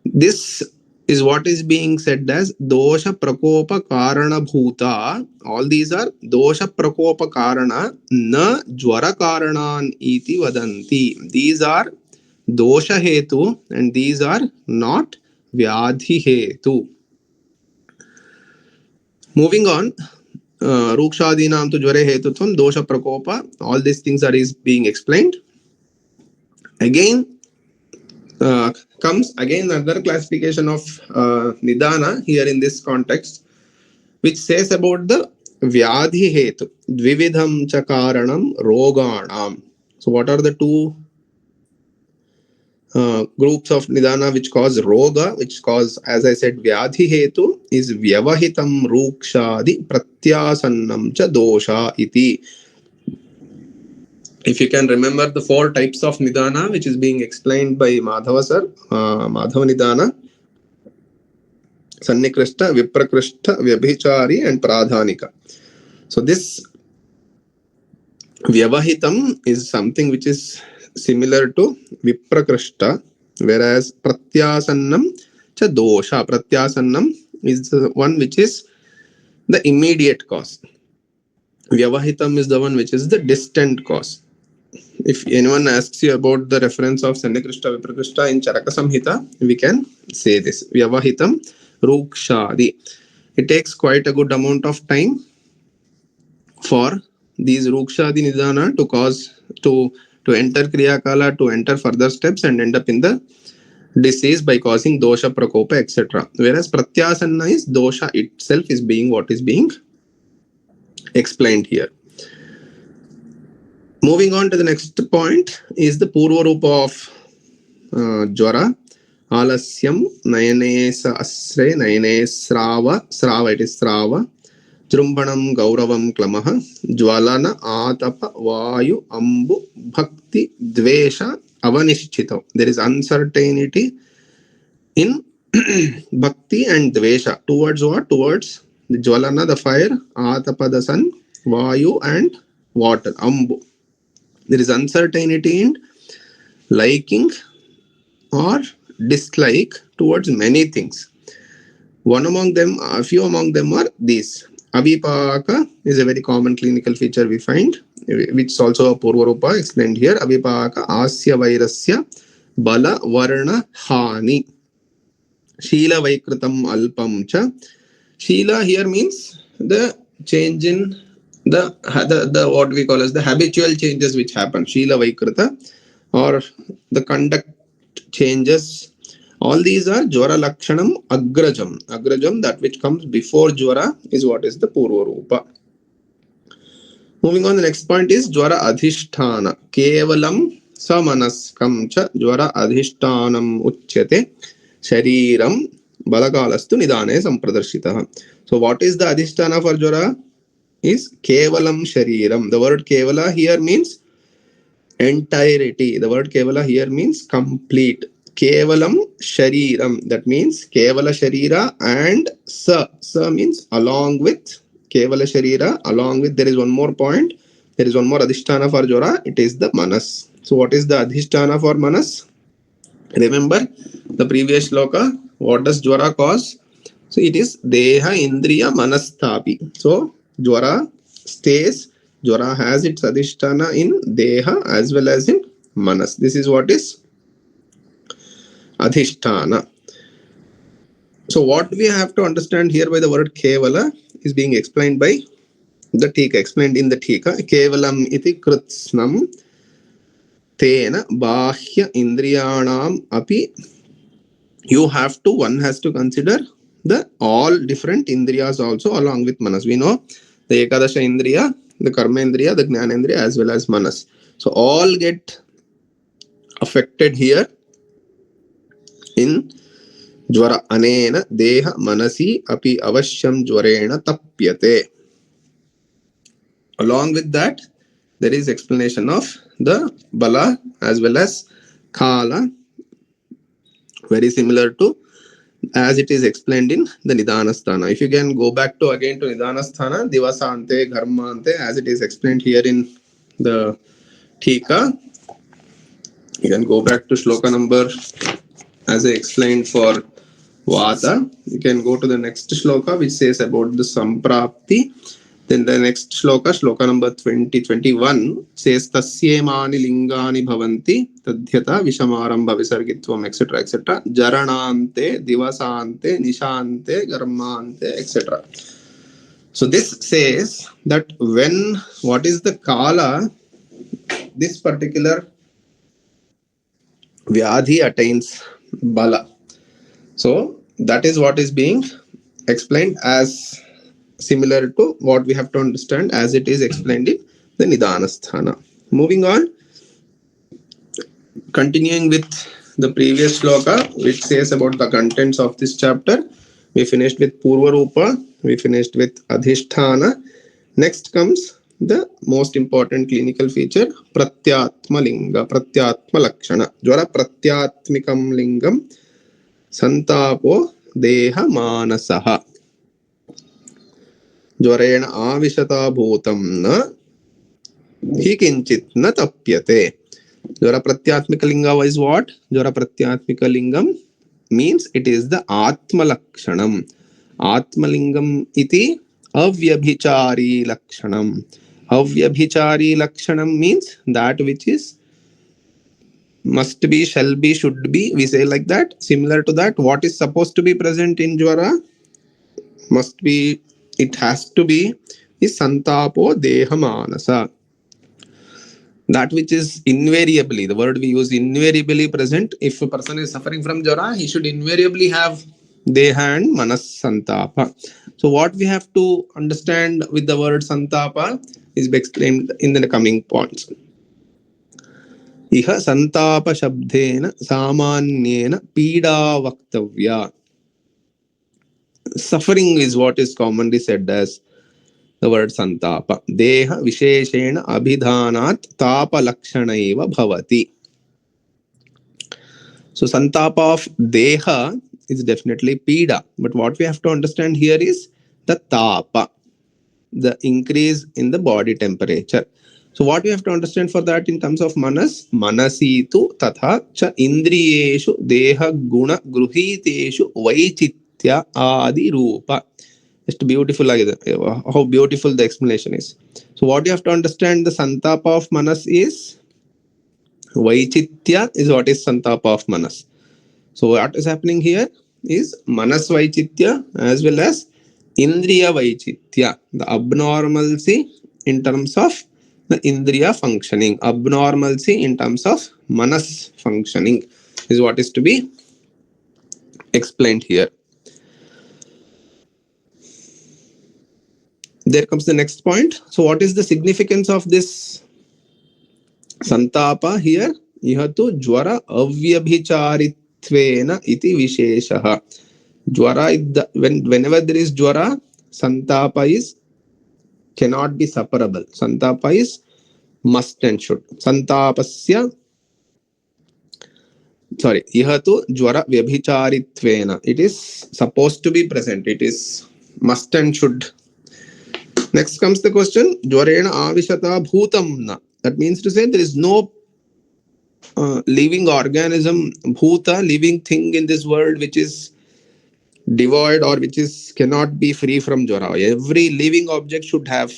[SPEAKER 1] This is what is being said as Dosha Prakopa Karana Bhuta. All these are Dosha Prakopa Karana, na Jwara Karanan iti vadanti. These are Dosha Hetu and these are not Vyadhi Hetu. Moving on, Rukshadinam tu Jware Hetutvam, Dosha Prakopa, all these things are being explained. Again, comes again another classification of Nidana here in this context, which says about the Vyadhi Hetu, Dvividham Chakaranam Roganam. So what are the two groups of Nidana which cause Roga, which cause, as I said, Vyadhi Hetu is Vyavahitam Rukshadi Pratyasannam Cha Dosha iti. If you can remember the four types of Nidana which is being explained by Madhava sir, Madhava Nidana, Sannikrishta, Viprakrishta, Vyabhichari and Pradhanika. So this Vyavahitam is something which is similar to Viprakrishta, whereas Pratyasannam cha dosha. Pratyasannam is the one which is the immediate cause. Vyavahitam is the one which is the distant cause. If anyone asks you about the reference of Sannikrishta, Viprakrishta in Charaka Samhita, we can say this. Vyavahitam Rukshadi. It takes quite a good amount of time for these Rukshadi Nidana to cause to enter Kriya Kala, to enter further steps and end up in the disease by causing dosha, prakopa, etc. Whereas Pratyasanna is dosha itself is being what is being explained here. Moving on to the next point is the Purva Rupa of Jwara. Alasyam Nayane Asre Nayane Srava, it is Srava. Jrumbanam Gauravam Klamaha, Jwalana Atapa Vayu Ambu Bhakti Dvesha Avanishchito. There is uncertainty in Bhakti and Dvesha. Towards what? Towards the Jwalana, the fire, Atapa, the sun, Vayu and water, Ambu. There is uncertainty in liking or dislike towards many things. A few among them are these. Avipaka is a very common clinical feature we find, which is also a Purva Rupa explained here. Avipaka Asya Vairasya Bala Varna Hani. Sheela Vaikritam Alpam Cha. Sheela here means the change in the what we call as the habitual changes which happen. Sheela Vaikrita, or the conduct changes. All these are Jwara Lakshanam Agrajam. Agrajam, that which comes before Jwara, is what is the Purva Rupa. Moving on, the next point is Jwara Adhisthana. Kevalam Samanaskam cha Jwara Adhishtanam Uchyate Shariram Balakalastu Nidane Sampradarshitaha. So what is the Adhisthana for Jwara? Is Kevalam Shariram. The word Kevala here means entirety. The word Kevala here means complete. kevalam shariram. That means kevala sharira and sa means along with kevala sharira. Along with, there is one more point. There is one more adhisthana for Jwara. It is the manas. So what is the adhisthana for manas? Remember the previous shloka. What does Jwara cause? So it is deha indriya manasthapi. So Jwara stays. Jwara has its adhisthana in deha as well as in manas. This is what is adhisthana. So what we have to understand here by the word kevala is being explained by the tika, explained in the tika. Kevalam iti kritsnam tena bahya indriyanam api. You have to, one has to consider the all different indriyas also along with manas. We know the ekadasha indriya, the karma indriya, the jnana indriya as well as manas. So all get affected here in Jwara. Anena deha manasi api avashyam jwarena tapyate. Along with that, there is explanation of the bala as well as kala, very similar to as it is explained in the Nidhanasthana. If you can go back to again to Nidhanasthana, Divasante, Gharmante, as it is explained here in the Tika. You can go back to shloka number as I explained for Vata. You can go to the next shloka which says about the Samprapti. Then the next shloka, shloka number 20-21 says Tasyemani lingani bhavanti tadhyata vishamarambha visargitvam etc. etc. Jaranante, divasante, nishante, garmante etc. So this says that when, what is the kala, this particular vyadhi attains bala. So that is what is being explained as similar to what we have to understand as it is explained in the Nidhanasthana. Moving on, continuing with the previous shloka which says about the contents of this chapter. We finished with Purva Rupa, we finished with Adhisthana. Next comes the most important clinical feature, Pratyatma Linga, Pratyatma Lakshana. Jwara Pratyatmikam Lingam Santapo Deha Manasaha. ज्वरेण आविशता भूतं न हि किंचित न तप्यते. Jwara pratyatmika linga is what? Jwara pratyatmika lingam means it is the atma lakshanam. Atma lingam iti avyabhichari lakshanam. Avyabhichari lakshanam means that which is must be, shall be, should be. We say like that. Similar to that, what is supposed to be present in Jwara must be, it has to be, is santapo deha manasa. That which is invariably, the word we use invariably present. If a person is suffering from Jwara, he should invariably have deha and manas santapa. So what we have to understand with the word santapa is explained in the coming points. Iha santapa shabdena samanyena pida vaktavya. Suffering is what is commonly said as the word santapa. Deha visheshena abhidhanat tapa lakshanaiva bhavati. So santapa of deha is definitely pida, but what we have to understand here is the tapa, the increase in the body temperature. So what we have to understand for that in terms of manas, manasitu tatha cha indriyeshu deha guna gruhiteshu vaichitya adi rupa. Just beautiful, how beautiful the explanation is. So what you have to understand, the santapa of manas is vaichitya is what is santapa of manas. So what is happening here is manas vaichitya as well as indriya vaichitya, the abnormalcy in terms of the indriya functioning, abnormalcy in terms of manas functioning is what is to be explained here. There comes the next point. So what is the significance of this santapa here? Ihatu jwara avyabhicharitvena iti visheshaha. Jwara, whenever there is jwara, santapa is cannot be separable. Santapa is must and should. Santapasya sorry, ihatu jwara vyabhicharitvena. It is supposed to be present. It is must and should. Next comes the question, jwarena avishata bhutamna. That means to say there is no living organism, bhuta, living thing in this world which is devoid or which is cannot be free from jwara. Every living object should have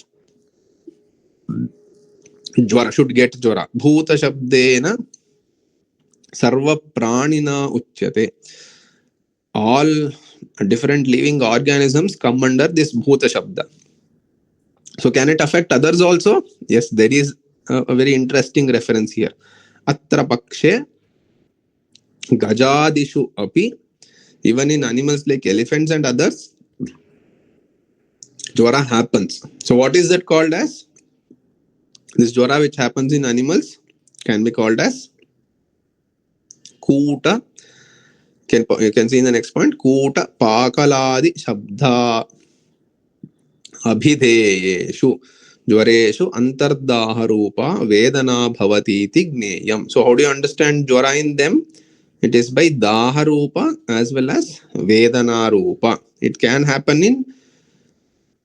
[SPEAKER 1] jwara, should get jwara. Bhuta shabdena sarva pranina uchyate. All different living organisms come under this bhuta shabda. So can it affect others also? Yes, there is a very interesting reference here. Atra pakshe gajadishu api, even in animals like elephants and others, jwara happens. So what is that called as? This jwara which happens in animals can be called as kuta. You can see in the next point, kuta pakaladi shabda abhideyeshu jwareshu antardaha rupa vedana bhavati iti gneyam. So how do you understand jwara in them? It is by daha rupa as well as vedana rupa. It can happen in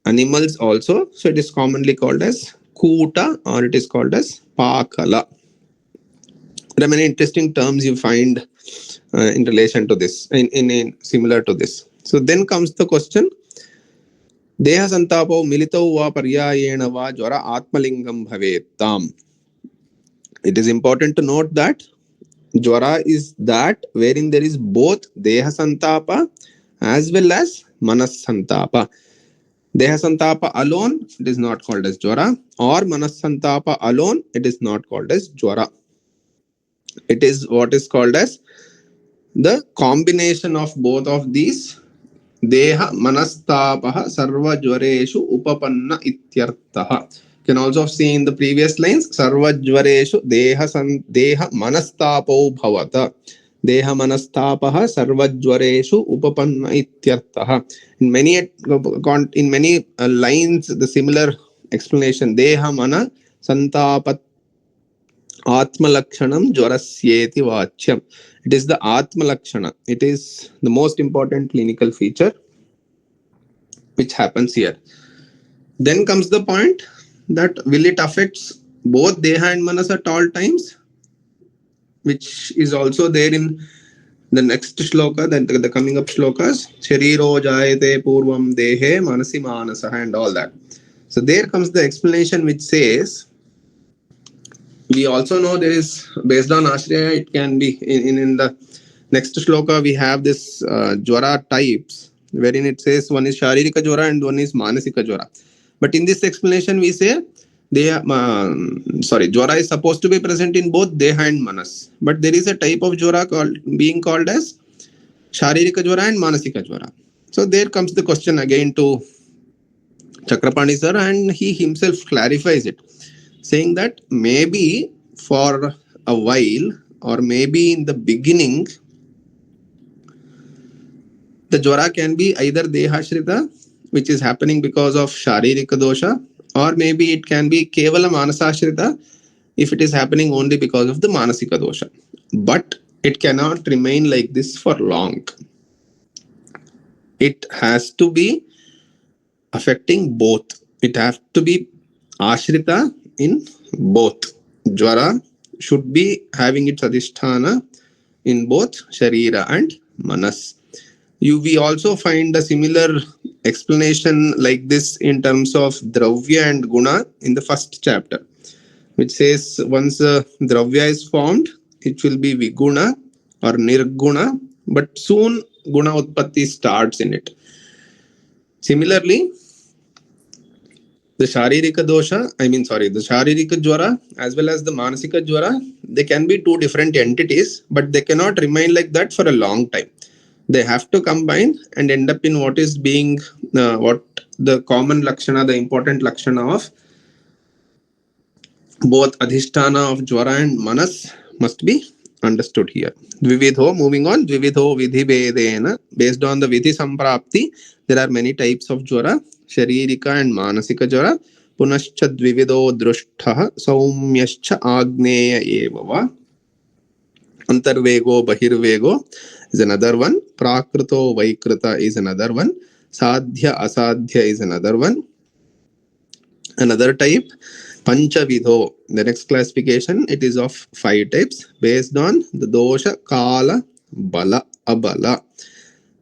[SPEAKER 1] animals also. So it is commonly called as kuta or it is called as pakala. There are many interesting terms you find in relation to this, in similar to this. So then comes the question, deha santapo militau va paryayena va jwara atmalingam bhavetam. It is important to note that jwara is that wherein there is both deha santapa as well as manas santapa. Deha santapa alone, it is not called as jwara, or manas santapa alone, it is not called as jwara. It is what is called as the combination of both of these. Deha manastapaha sarva jwareshu upapanna ityartaha. You can also see in the previous lines, sarva jwareshu deha manastapo bhavata. Deha manastapaha sarva jwareshu upapanna ityartaha. In many lines, the similar explanation, deha mana santapat Atmalakshanam jwarasyeti vachyam. It is the Atmalakshana. It is the most important clinical feature which happens here. Then comes the point that will it affects both Deha and Manas at all times, which is also there in the next shloka, the coming up shlokas. Shariro jayate purvam dehe manasi manasaha and all that. So there comes the explanation which says, we also know there is, based on Ashraya, it can be in the next shloka, we have this jwara types, wherein it says one is Sharirika jwara and one is Manasika jwara. But in this explanation, we say jwara is supposed to be present in both Deha and Manas. But there is a type of jwara being called as Sharirika jwara and Manasika jwara. So there comes the question again to Chakrapani sir, and he himself clarifies it, saying that maybe for a while or maybe in the beginning, the jwara can be either dehashrita, which is happening because of sharirika dosha, or maybe it can be kevala manasashrita if it is happening only because of the manasika dosha. But it cannot remain like this for long. It has to be affecting both. It has to be ashrita in both. Jwara should be having its adhisthana in both sharira and manas. We also find a similar explanation like this in terms of dravya and guna in the first chapter, which says once dravya is formed, it will be viguna or nirguna, but soon guna utpatti starts in it. Similarly, the Sharirika Jwara as well as the Manasika Jwara, they can be two different entities, but they cannot remain like that for a long time. They have to combine and end up in what is being, what the common Lakshana, the important Lakshana of both Adhisthana of Jwara and Manas must be understood here. Dvividho, moving on, Dvividho Vidhi Vedena, based on the Vidhi Samprapti, there are many types of Jwara, Sharirika and Manasika Jwara, Punascha Dvividho Drushtha, Saumyascha Agneya Evava. Antarvego, Bahirvego is another one. Prakrito, Vaikrita is another one. Sadhya, Asadhya is another one. Another type, Panchavidho. The next classification, it is of 5 types based on the dosha, kala, bala, abala.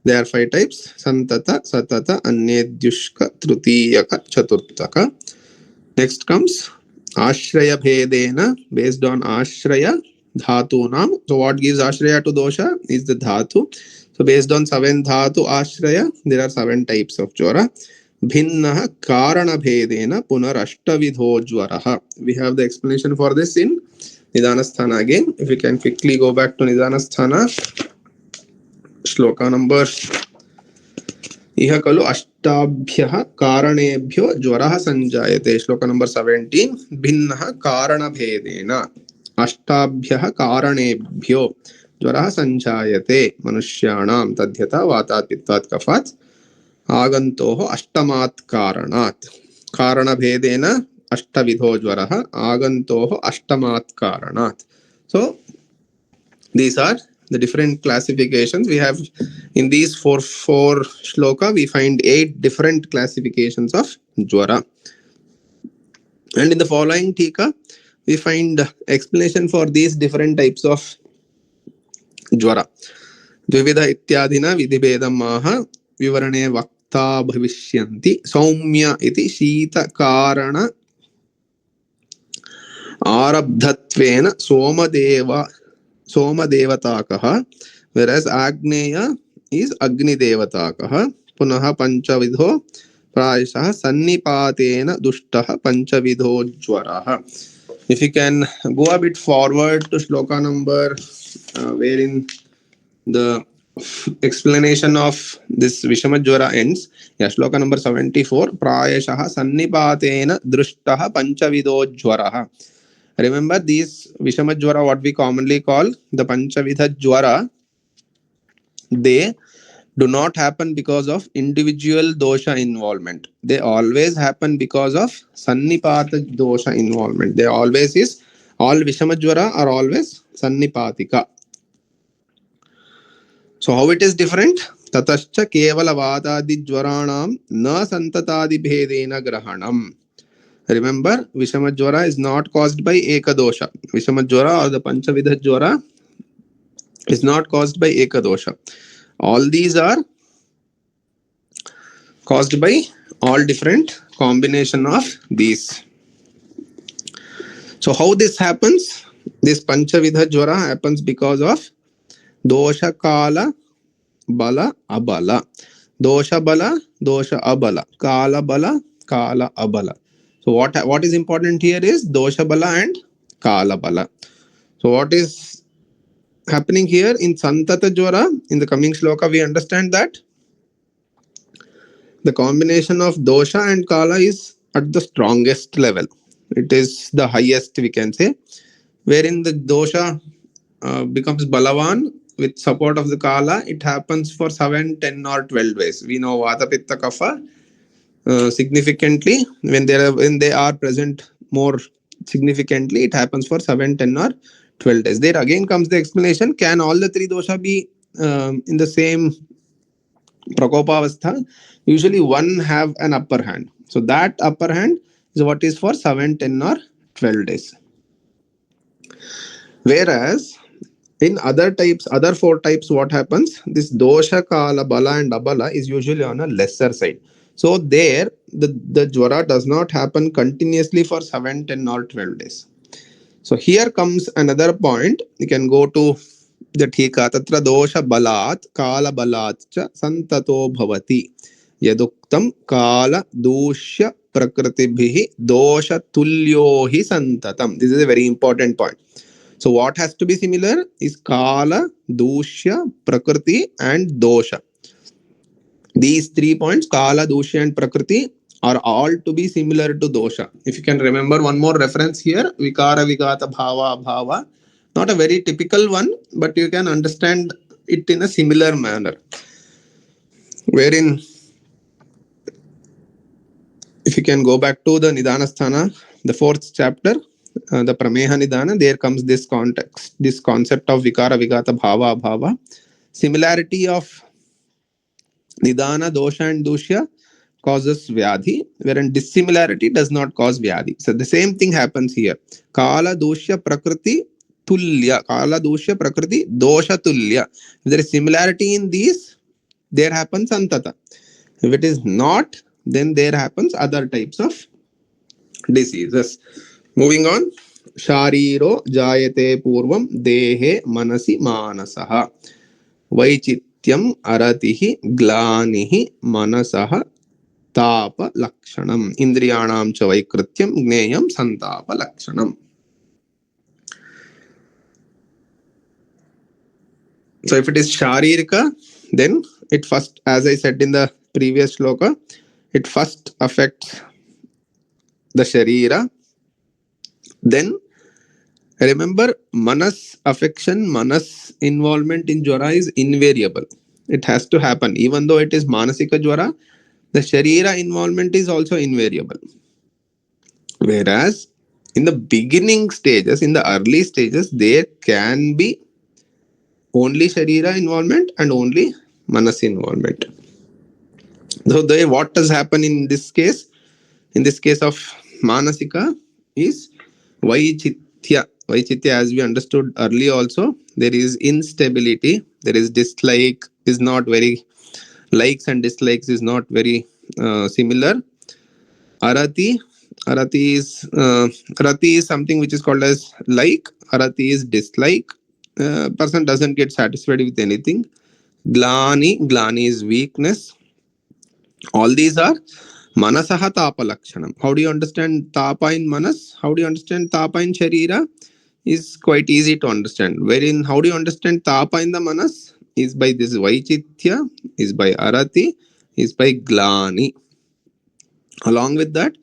[SPEAKER 1] There are 5 types: Santata, Satata, Annedyushka, Trutiyaka, Chaturtaka. Next comes Ashraya Bhedena, based on Ashraya Dhatunam. So what gives Ashraya to dosha is the Dhatu. So based on 7 Dhatu Ashraya, there are 7 types of Jwara. Bhinnaha Karana Bhedena Punarashtavidho Jwaraha. We have the explanation for this in Nidhanasthana again. If we can quickly go back to Nidhanasthana, shloka number इह खलु अष्टाभ्यः कारणेभ्यो ज्वरः संजायते. श्लोक number 17. भिन्नः कारणभेदेन अष्टाभ्यः कारणेभ्यो ज्वरः संजायते मनुष्याणां तद्यथा वातात् पित्तात् कफात् आगन्तोः अष्टमात् कारणात्. कारणभेदेन अष्टविधो ज्वरः आगन्तोः अष्टमात् कारणात्. So these are the different classifications we have. In these four shloka, we find 8 different classifications of Jwara. And in the following tika, we find explanation for these different types of Jwara. Dvividha ityadina vidibedam maha vivarane vakta bhavishyanti saumya iti shita karana arabdhatvena somadevatakah, whereas Agneya is Agni Devatakah. Punaha Panchavidho Prayasah Sannipatena Dushtaha Panchavidho Jwaraha. If you can go a bit forward to shloka number wherein the explanation of this Vishama Jwara ends. Yeah, shloka number 74. Prayasah Sannipatena Dushtaha Panchavidho Jwaraha. Remember these Vishama Jwara, what we commonly call the Panchavidha Jwara, they do not happen because of individual dosha involvement. They always happen because of Sannipata dosha involvement. They always is, all Vishama Jwara are always Sannipatika. So how it is different? Tatascha kevala vadadi jwaranam na santatadi bhedena grahanam. Remember, Vishama Jwara is not caused by Ekadosha. Vishama Jwara or the Panchavidha Jwara is not caused by Ekadosha. All these are caused by all different combination of these. So how this happens? This Panchavidha Jwara happens because of Dosha Kala Bala Abala. Dosha Bala, Dosha Abala. Kala Bala, Kala Abala. So what is important here is Dosha Bala and Kala Bala. So what is happening here in Santata Jwara, in the coming shloka, we understand that the combination of dosha and kala is at the strongest level. It is the highest, we can say, wherein the dosha becomes balavan with support of the kala. It happens for 7, 10 or 12 days. We know vata pitta kapha significantly when they are present more significantly, it happens for 7, 10 or 12 days. There again comes the explanation: can all the 3 dosha be in the same prakopavastha? Usually one have an upper hand. So that upper hand is what is for 7, 10 or 12 days. Whereas in other 4 types, what happens? This dosha, kala, bala and abala is usually on a lesser side. So there, the jwara does not happen continuously for 7, 10 or 12 days. So here comes another point. You can go to the thika. Tatra dosha balat, kala balat cha santato bhavati. Yaduktam kala dushya prakritibhihi dosha tulyo hi santatam. This is a very important point. So what has to be similar is kala, dushya, prakriti and dosha. These 3 points, kala, dushya and prakriti, are all to be similar to dosha. If you can remember one more reference here, vikara, vigata, bhava, bhava. Not a very typical one, but you can understand it in a similar manner. Wherein, if you can go back to the Nidhanasthana, the 4th chapter, the Prameha Nidana, there comes this context, this concept of Vikara Vigata Bhava Bhava. Similarity of Nidana, Dosha and Dushya causes Vyadhi, wherein dissimilarity does not cause Vyadhi. So the same thing happens here. Kala Doshya Prakriti Tulya. Kala Doshya Prakriti Dosha Tulya. If there is similarity in these, there happens Antata. If it is not, then there happens other types of diseases. Moving on. Shariro Jayate Purvam Dehe Manasi Manasaha. Vaichityam Aratihi Glanihi Manasaha Tapa Lakshanam. Indriyanam cha Vaikrityam Gneyam Santapa Lakshanam. So if it is Sharirika, then it first, as I said in the previous shloka, it first affects the Sharira. Then remember, Manas affection, Manas involvement in Jwara is invariable. It has to happen. Even though it is Manasika Jwara, the Sharira involvement is also invariable. Whereas in the beginning stages, in the early stages, there can be only Sharira involvement and only Manas involvement. So there, what does happen in this case? In this case of Manasika is Vaichitya. Vaichitya, as we understood earlier also, there is instability, there is dislike, is not very, likes and dislikes is not very similar. Arati, Arati is something which is called as like. Arati is dislike. Person doesn't get satisfied with anything. Glani is weakness. All these are Manasaha Tapa Lakshanam. How do you understand Tapa in Manas? How do you understand Tapa in Sharira? Is quite easy to understand. Wherein, how do you understand Tapa in the Manas? Is by this Vaichitya, is by Arati, is by Glani. Along with that,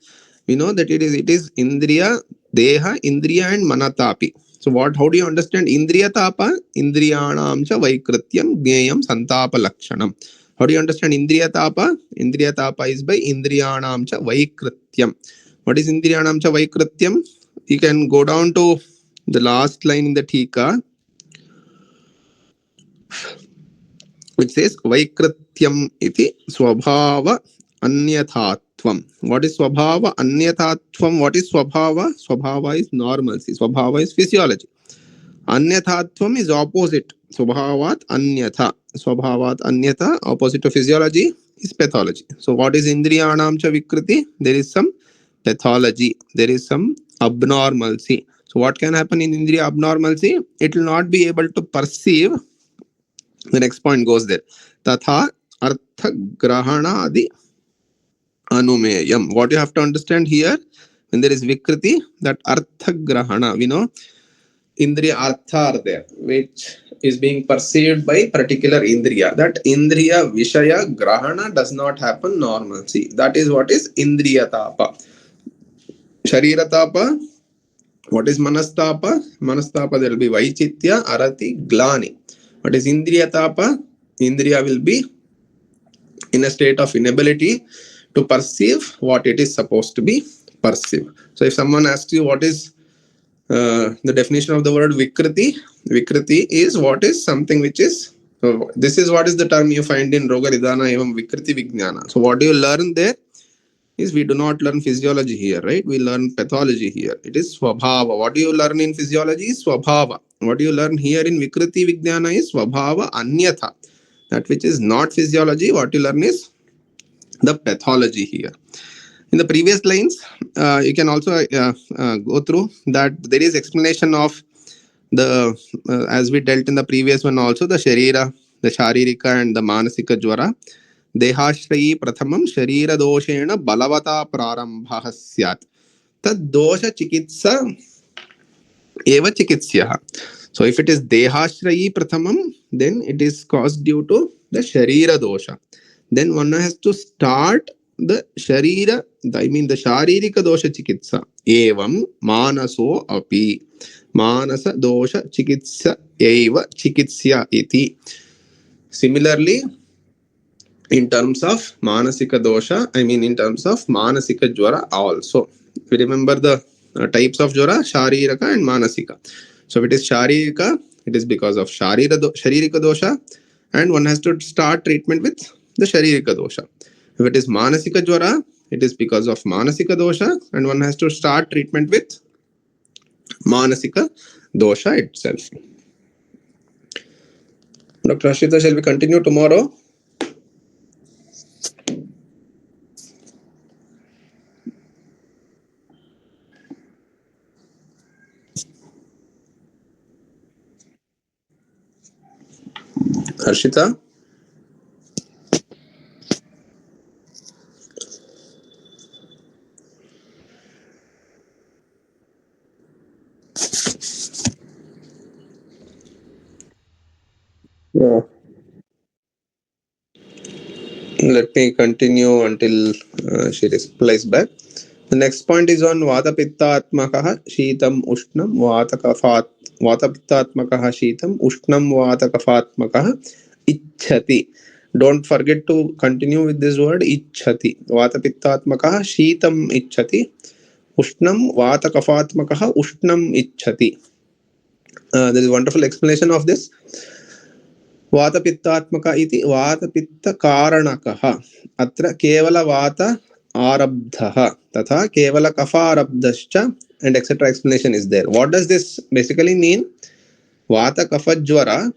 [SPEAKER 1] we know that it is Indriya, Deha, Indriya and Manatapi. So what? How do you understand Indriya Tapa? Indriyanam cha Vaikrityam Gneyam Santapa Lakshanam. How do you understand Indriya Tapa? Indriya Tapa is by Indriyanam cha Vaikrityam. What is Indriyanam cha Vaikrityam? You can go down to the last line in the Tika, which says Vaikrityam iti Swabhava Anyathatvam. What is Swabhava Anyathatvam? What is Swabhava? Swabhava is normalcy. Swabhava is physiology. Anyathatvam is opposite. Swabhavat Anyatha. Swabhavat Anyatha, opposite to physiology, is pathology. So what is Indriyanam cha Vikriti? There is some pathology. There is some abnormalcy. So what can happen in Indriya abnormalcy? It will not be able to perceive. The next point goes there. Tatha Artha Grahana Adi Anumeyam. What you have to understand here, when there is Vikriti, that Artha Grahana, we know Indriya Artha are there, which is being perceived by particular Indriya. That Indriya Vishaya Grahana does not happen normalcy. That is what is Indriya Tapa. Sharira Tapa. What is Manastapa? Manastapa, there will be Vaichitya, Arati, Glani. What is Indriya Tapa? Indriya will be in a state of inability to perceive what it is supposed to be perceived. So if someone asks you what is the definition of the word Vikriti, Vikriti is what is something which is, this is what is the term you find in Roga Ridana evam Vikriti Vijnana. So what do you learn there? Is we do not learn physiology here, right? We learn pathology here. It is Swabhava. What do you learn in physiology is Swabhava. What do you learn here in Vikriti Vijnana is Swabhava Anyatha. That which is not physiology, what you learn is the pathology here. In the previous lines, you can also go through that there is explanation of the, as we dealt in the previous one also, the Sharira, the Sharirika and the Manasika Jwara. Dehashrayi Prathamam Sharira Doshena Balavata Prarambha Syat. Tad Dosha Chikitsa Eva Chikitsyaha. So if it is Dehashrayi Prathamam, then it is caused due to the Sharira Dosha. Then one has to start the Sharira, I mean the Sharirika Dosha Chikitsa. Evam Manaso Api. Manasa Dosha Chikitsa Eva Chikitsya iti. Similarly, in terms of Manasika Dosha, I mean in terms of Manasika Jwara also. We remember the types of Jwara, Sharirika and Manasika. So if it is Sharirika, it is because of Sharirika dosha, and one has to start treatment with the Sharirika dosha. If it is Manasika Jwara, it is because of Manasika dosha, and one has to start treatment with Manasika dosha itself. Dr. Ashita, shall we continue tomorrow? Harshita? Yeah. Let me continue until she replies back. The next point is on Vata Pitta Atmakaha Sheetam Ushnam Vata Kafat Vata Pitta Atmakaha Sheetam Ushnam Vata Kafatmakaha Ichhati. Don't forget to continue with this word Ichhati. Vata Pitta Atmakaha Sheetam Ichhati Ushnam Vata Kafatmakaha Ushnam Ichhati. There is a wonderful explanation of this. वातपित्तात्मक इति वातपित्तकारणकः अत्र केवलवात आरब्धः तथा केवलकफारब्धश्च and etc explanation is there. What does this basically mean? Vata kapha jwara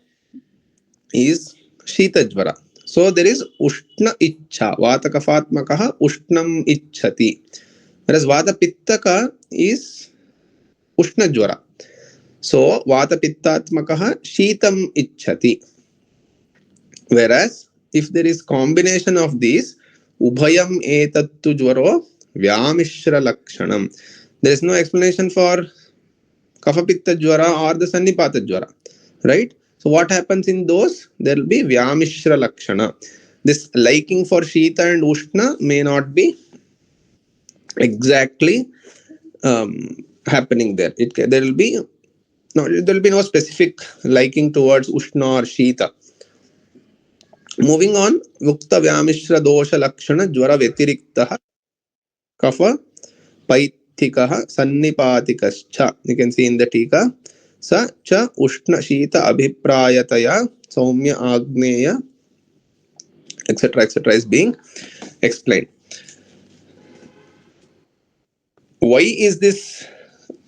[SPEAKER 1] is shita jwara. So there is ushna ichha. Vata kafatmakah ushnam ichhati. Whereas vata pittaka is ushna jwara. So vata pittatmakah shitam ichhati. Whereas if there is combination of these, ubhayam etattu jwaro vyamishra lakshanam. There is no explanation for kafapitta jwara or the sannipata jwara, right? So what happens in those? There will be vyamishra lakshana. This liking for shita and ushna may not be exactly happening there. There will be no specific liking towards ushna or shita. Moving on, Vukta Vyamishra Dosha Lakshana Jwara Vyatiriktah Kapha Paithikaha Sannipatikascha. You can see in the Tika. Sa cha Ushna Shita Abhiprayataya Saumya Agneya etc. is being explained. Why is this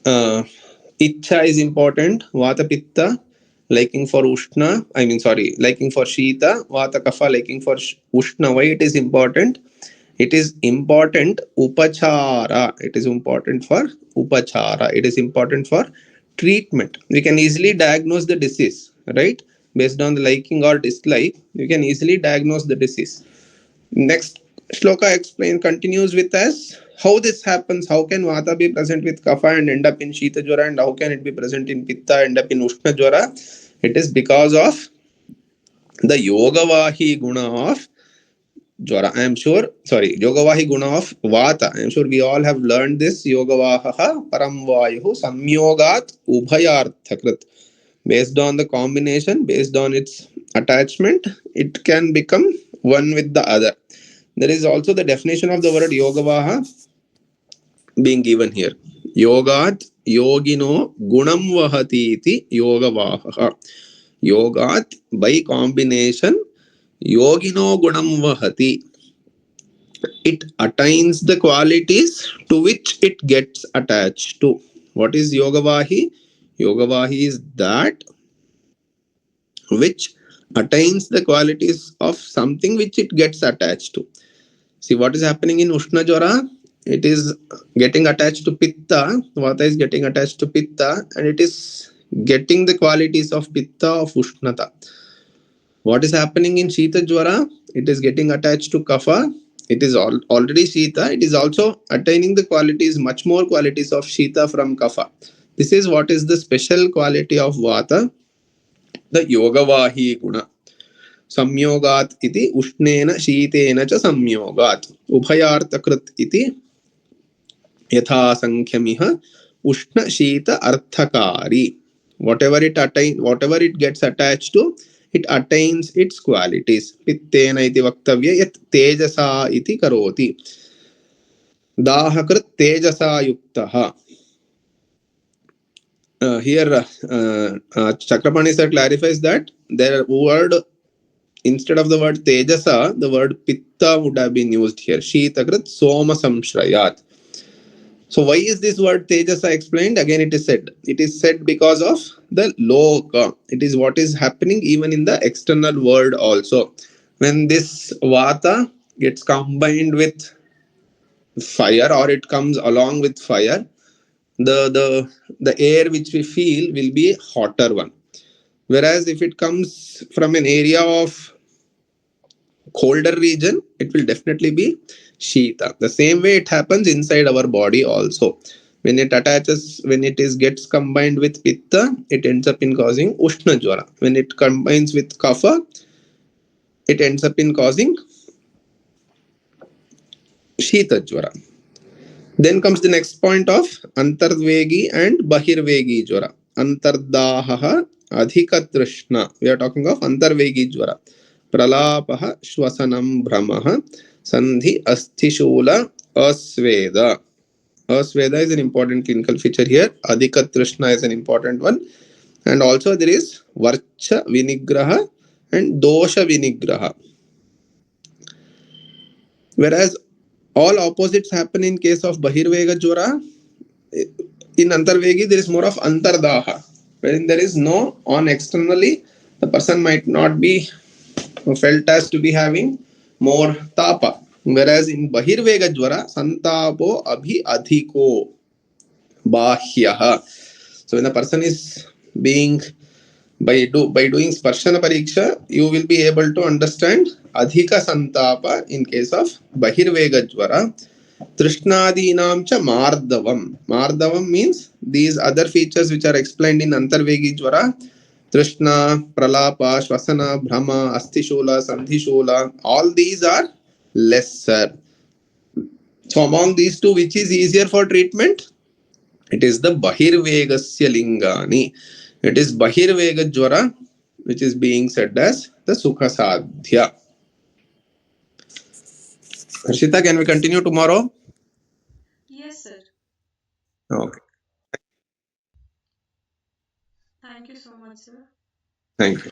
[SPEAKER 1] Icha is important? Vata Pitta liking for Ushna, liking for Shita, Vata Kapha liking for Ushna. Why it is important? It is important upachara. It is important for upachara. It is important for treatment. We can easily diagnose the disease, right? Based on the liking or dislike, you can easily diagnose the disease. Next shloka continues with us how this happens. How can vata be present with kapha and end up in shita jwara, and how can it be present in pitta and end up in ushna jwara? It is because of the yogavahi guna of Jwara. I am sure, Yogavahi guna of Vata. I am sure we all have learned this. Yogavaha param vayuhu samyogat ubhayarthakrit. Based on the combination, based on its attachment, it can become one with the other. There is also the definition of the word Yogavaha being given here. Yogat yogino gunam vahati iti Yogavaha. Yogat by combination yogino gunam vahati. It attains the qualities to which it gets attached to. What is Yogavahi? Yogavahi is that which attains the qualities of something which it gets attached to. See what is happening in Ushna Jwara? It is getting attached to Pitta. Vata is getting attached to Pitta, and it is getting the qualities of Pitta of Ushnata. What is happening in Shita Jwara? It is getting attached to Kapha. It is already Shita. It is also attaining the qualities, much more qualities of Shita from Kapha. This is what is the special quality of Vata, the Yogavahi Guna. Samyogat iti Ushnena Shitena cha Samyogat. Ubhayartakrit iti Yatha Sankhamiha Ushna Shita Arthakari. Whatever it gets attached to, it attains its qualities. Pittena iti vaktavya yat tejasa iti karoti. Dahakrit tejasa yuktaha. Chakrapani sir clarifies that their word, instead of the word tejasa, the word pitta would have been used here. Shitakrit soma samshrayat. So why is this word tejasa explained? Again, it is said. It is said because of the loka. It is what is happening even in the external world also. When this vata gets combined with fire, or it comes along with fire, the air which we feel will be a hotter one. Whereas if it comes from an area of colder region, it will definitely be Shita. The same way it happens inside our body also. When it attaches, when it is gets combined with Pitta, it ends up in causing Ushna Jwara. When it combines with Kapha, it ends up in causing Shita Jwara. Then comes the next point of Antarvegi and Bahirvegi Jwara. Antardaha Adhika Trishna. We are talking of Antarvegi Jwara. Pralapaha Shwasanam Brahmaha Sandhi Asthishula Asveda. Asveda is an important clinical feature here. Adhika Trishna is an important one. And also there is Varcha Vinigraha and Dosha Vinigraha. Whereas all opposites happen in case of Bahirvega Jwara, in Antarvegi there is more of Antardaha, wherein there is no on externally, the person might not be felt as to be having more tapa. Whereas in Bahirvega Jwara, Santapo Abhi Adhiko Bahyaha. So when the person is being by doing Sparshana Pariksha, you will be able to understand Adhika Santapa in case of Bahirvega Jwara. Trishnadinam cha Mardavam. Mardavam means these other features which are explained in Antarvegi Jwara. Trishna, Pralapa, Shvasana, Brahma, Astishula, Sandhishula, all these are lesser. So among these two, which is easier for treatment? It is the Bahirvegasya Lingani. It is Bahirvega Jwara, which is being said as the Sukha Sadhya. Harshita, can we continue tomorrow?
[SPEAKER 2] Yes, sir.
[SPEAKER 1] Okay.
[SPEAKER 2] Thank you so much, sir.
[SPEAKER 1] Thank you.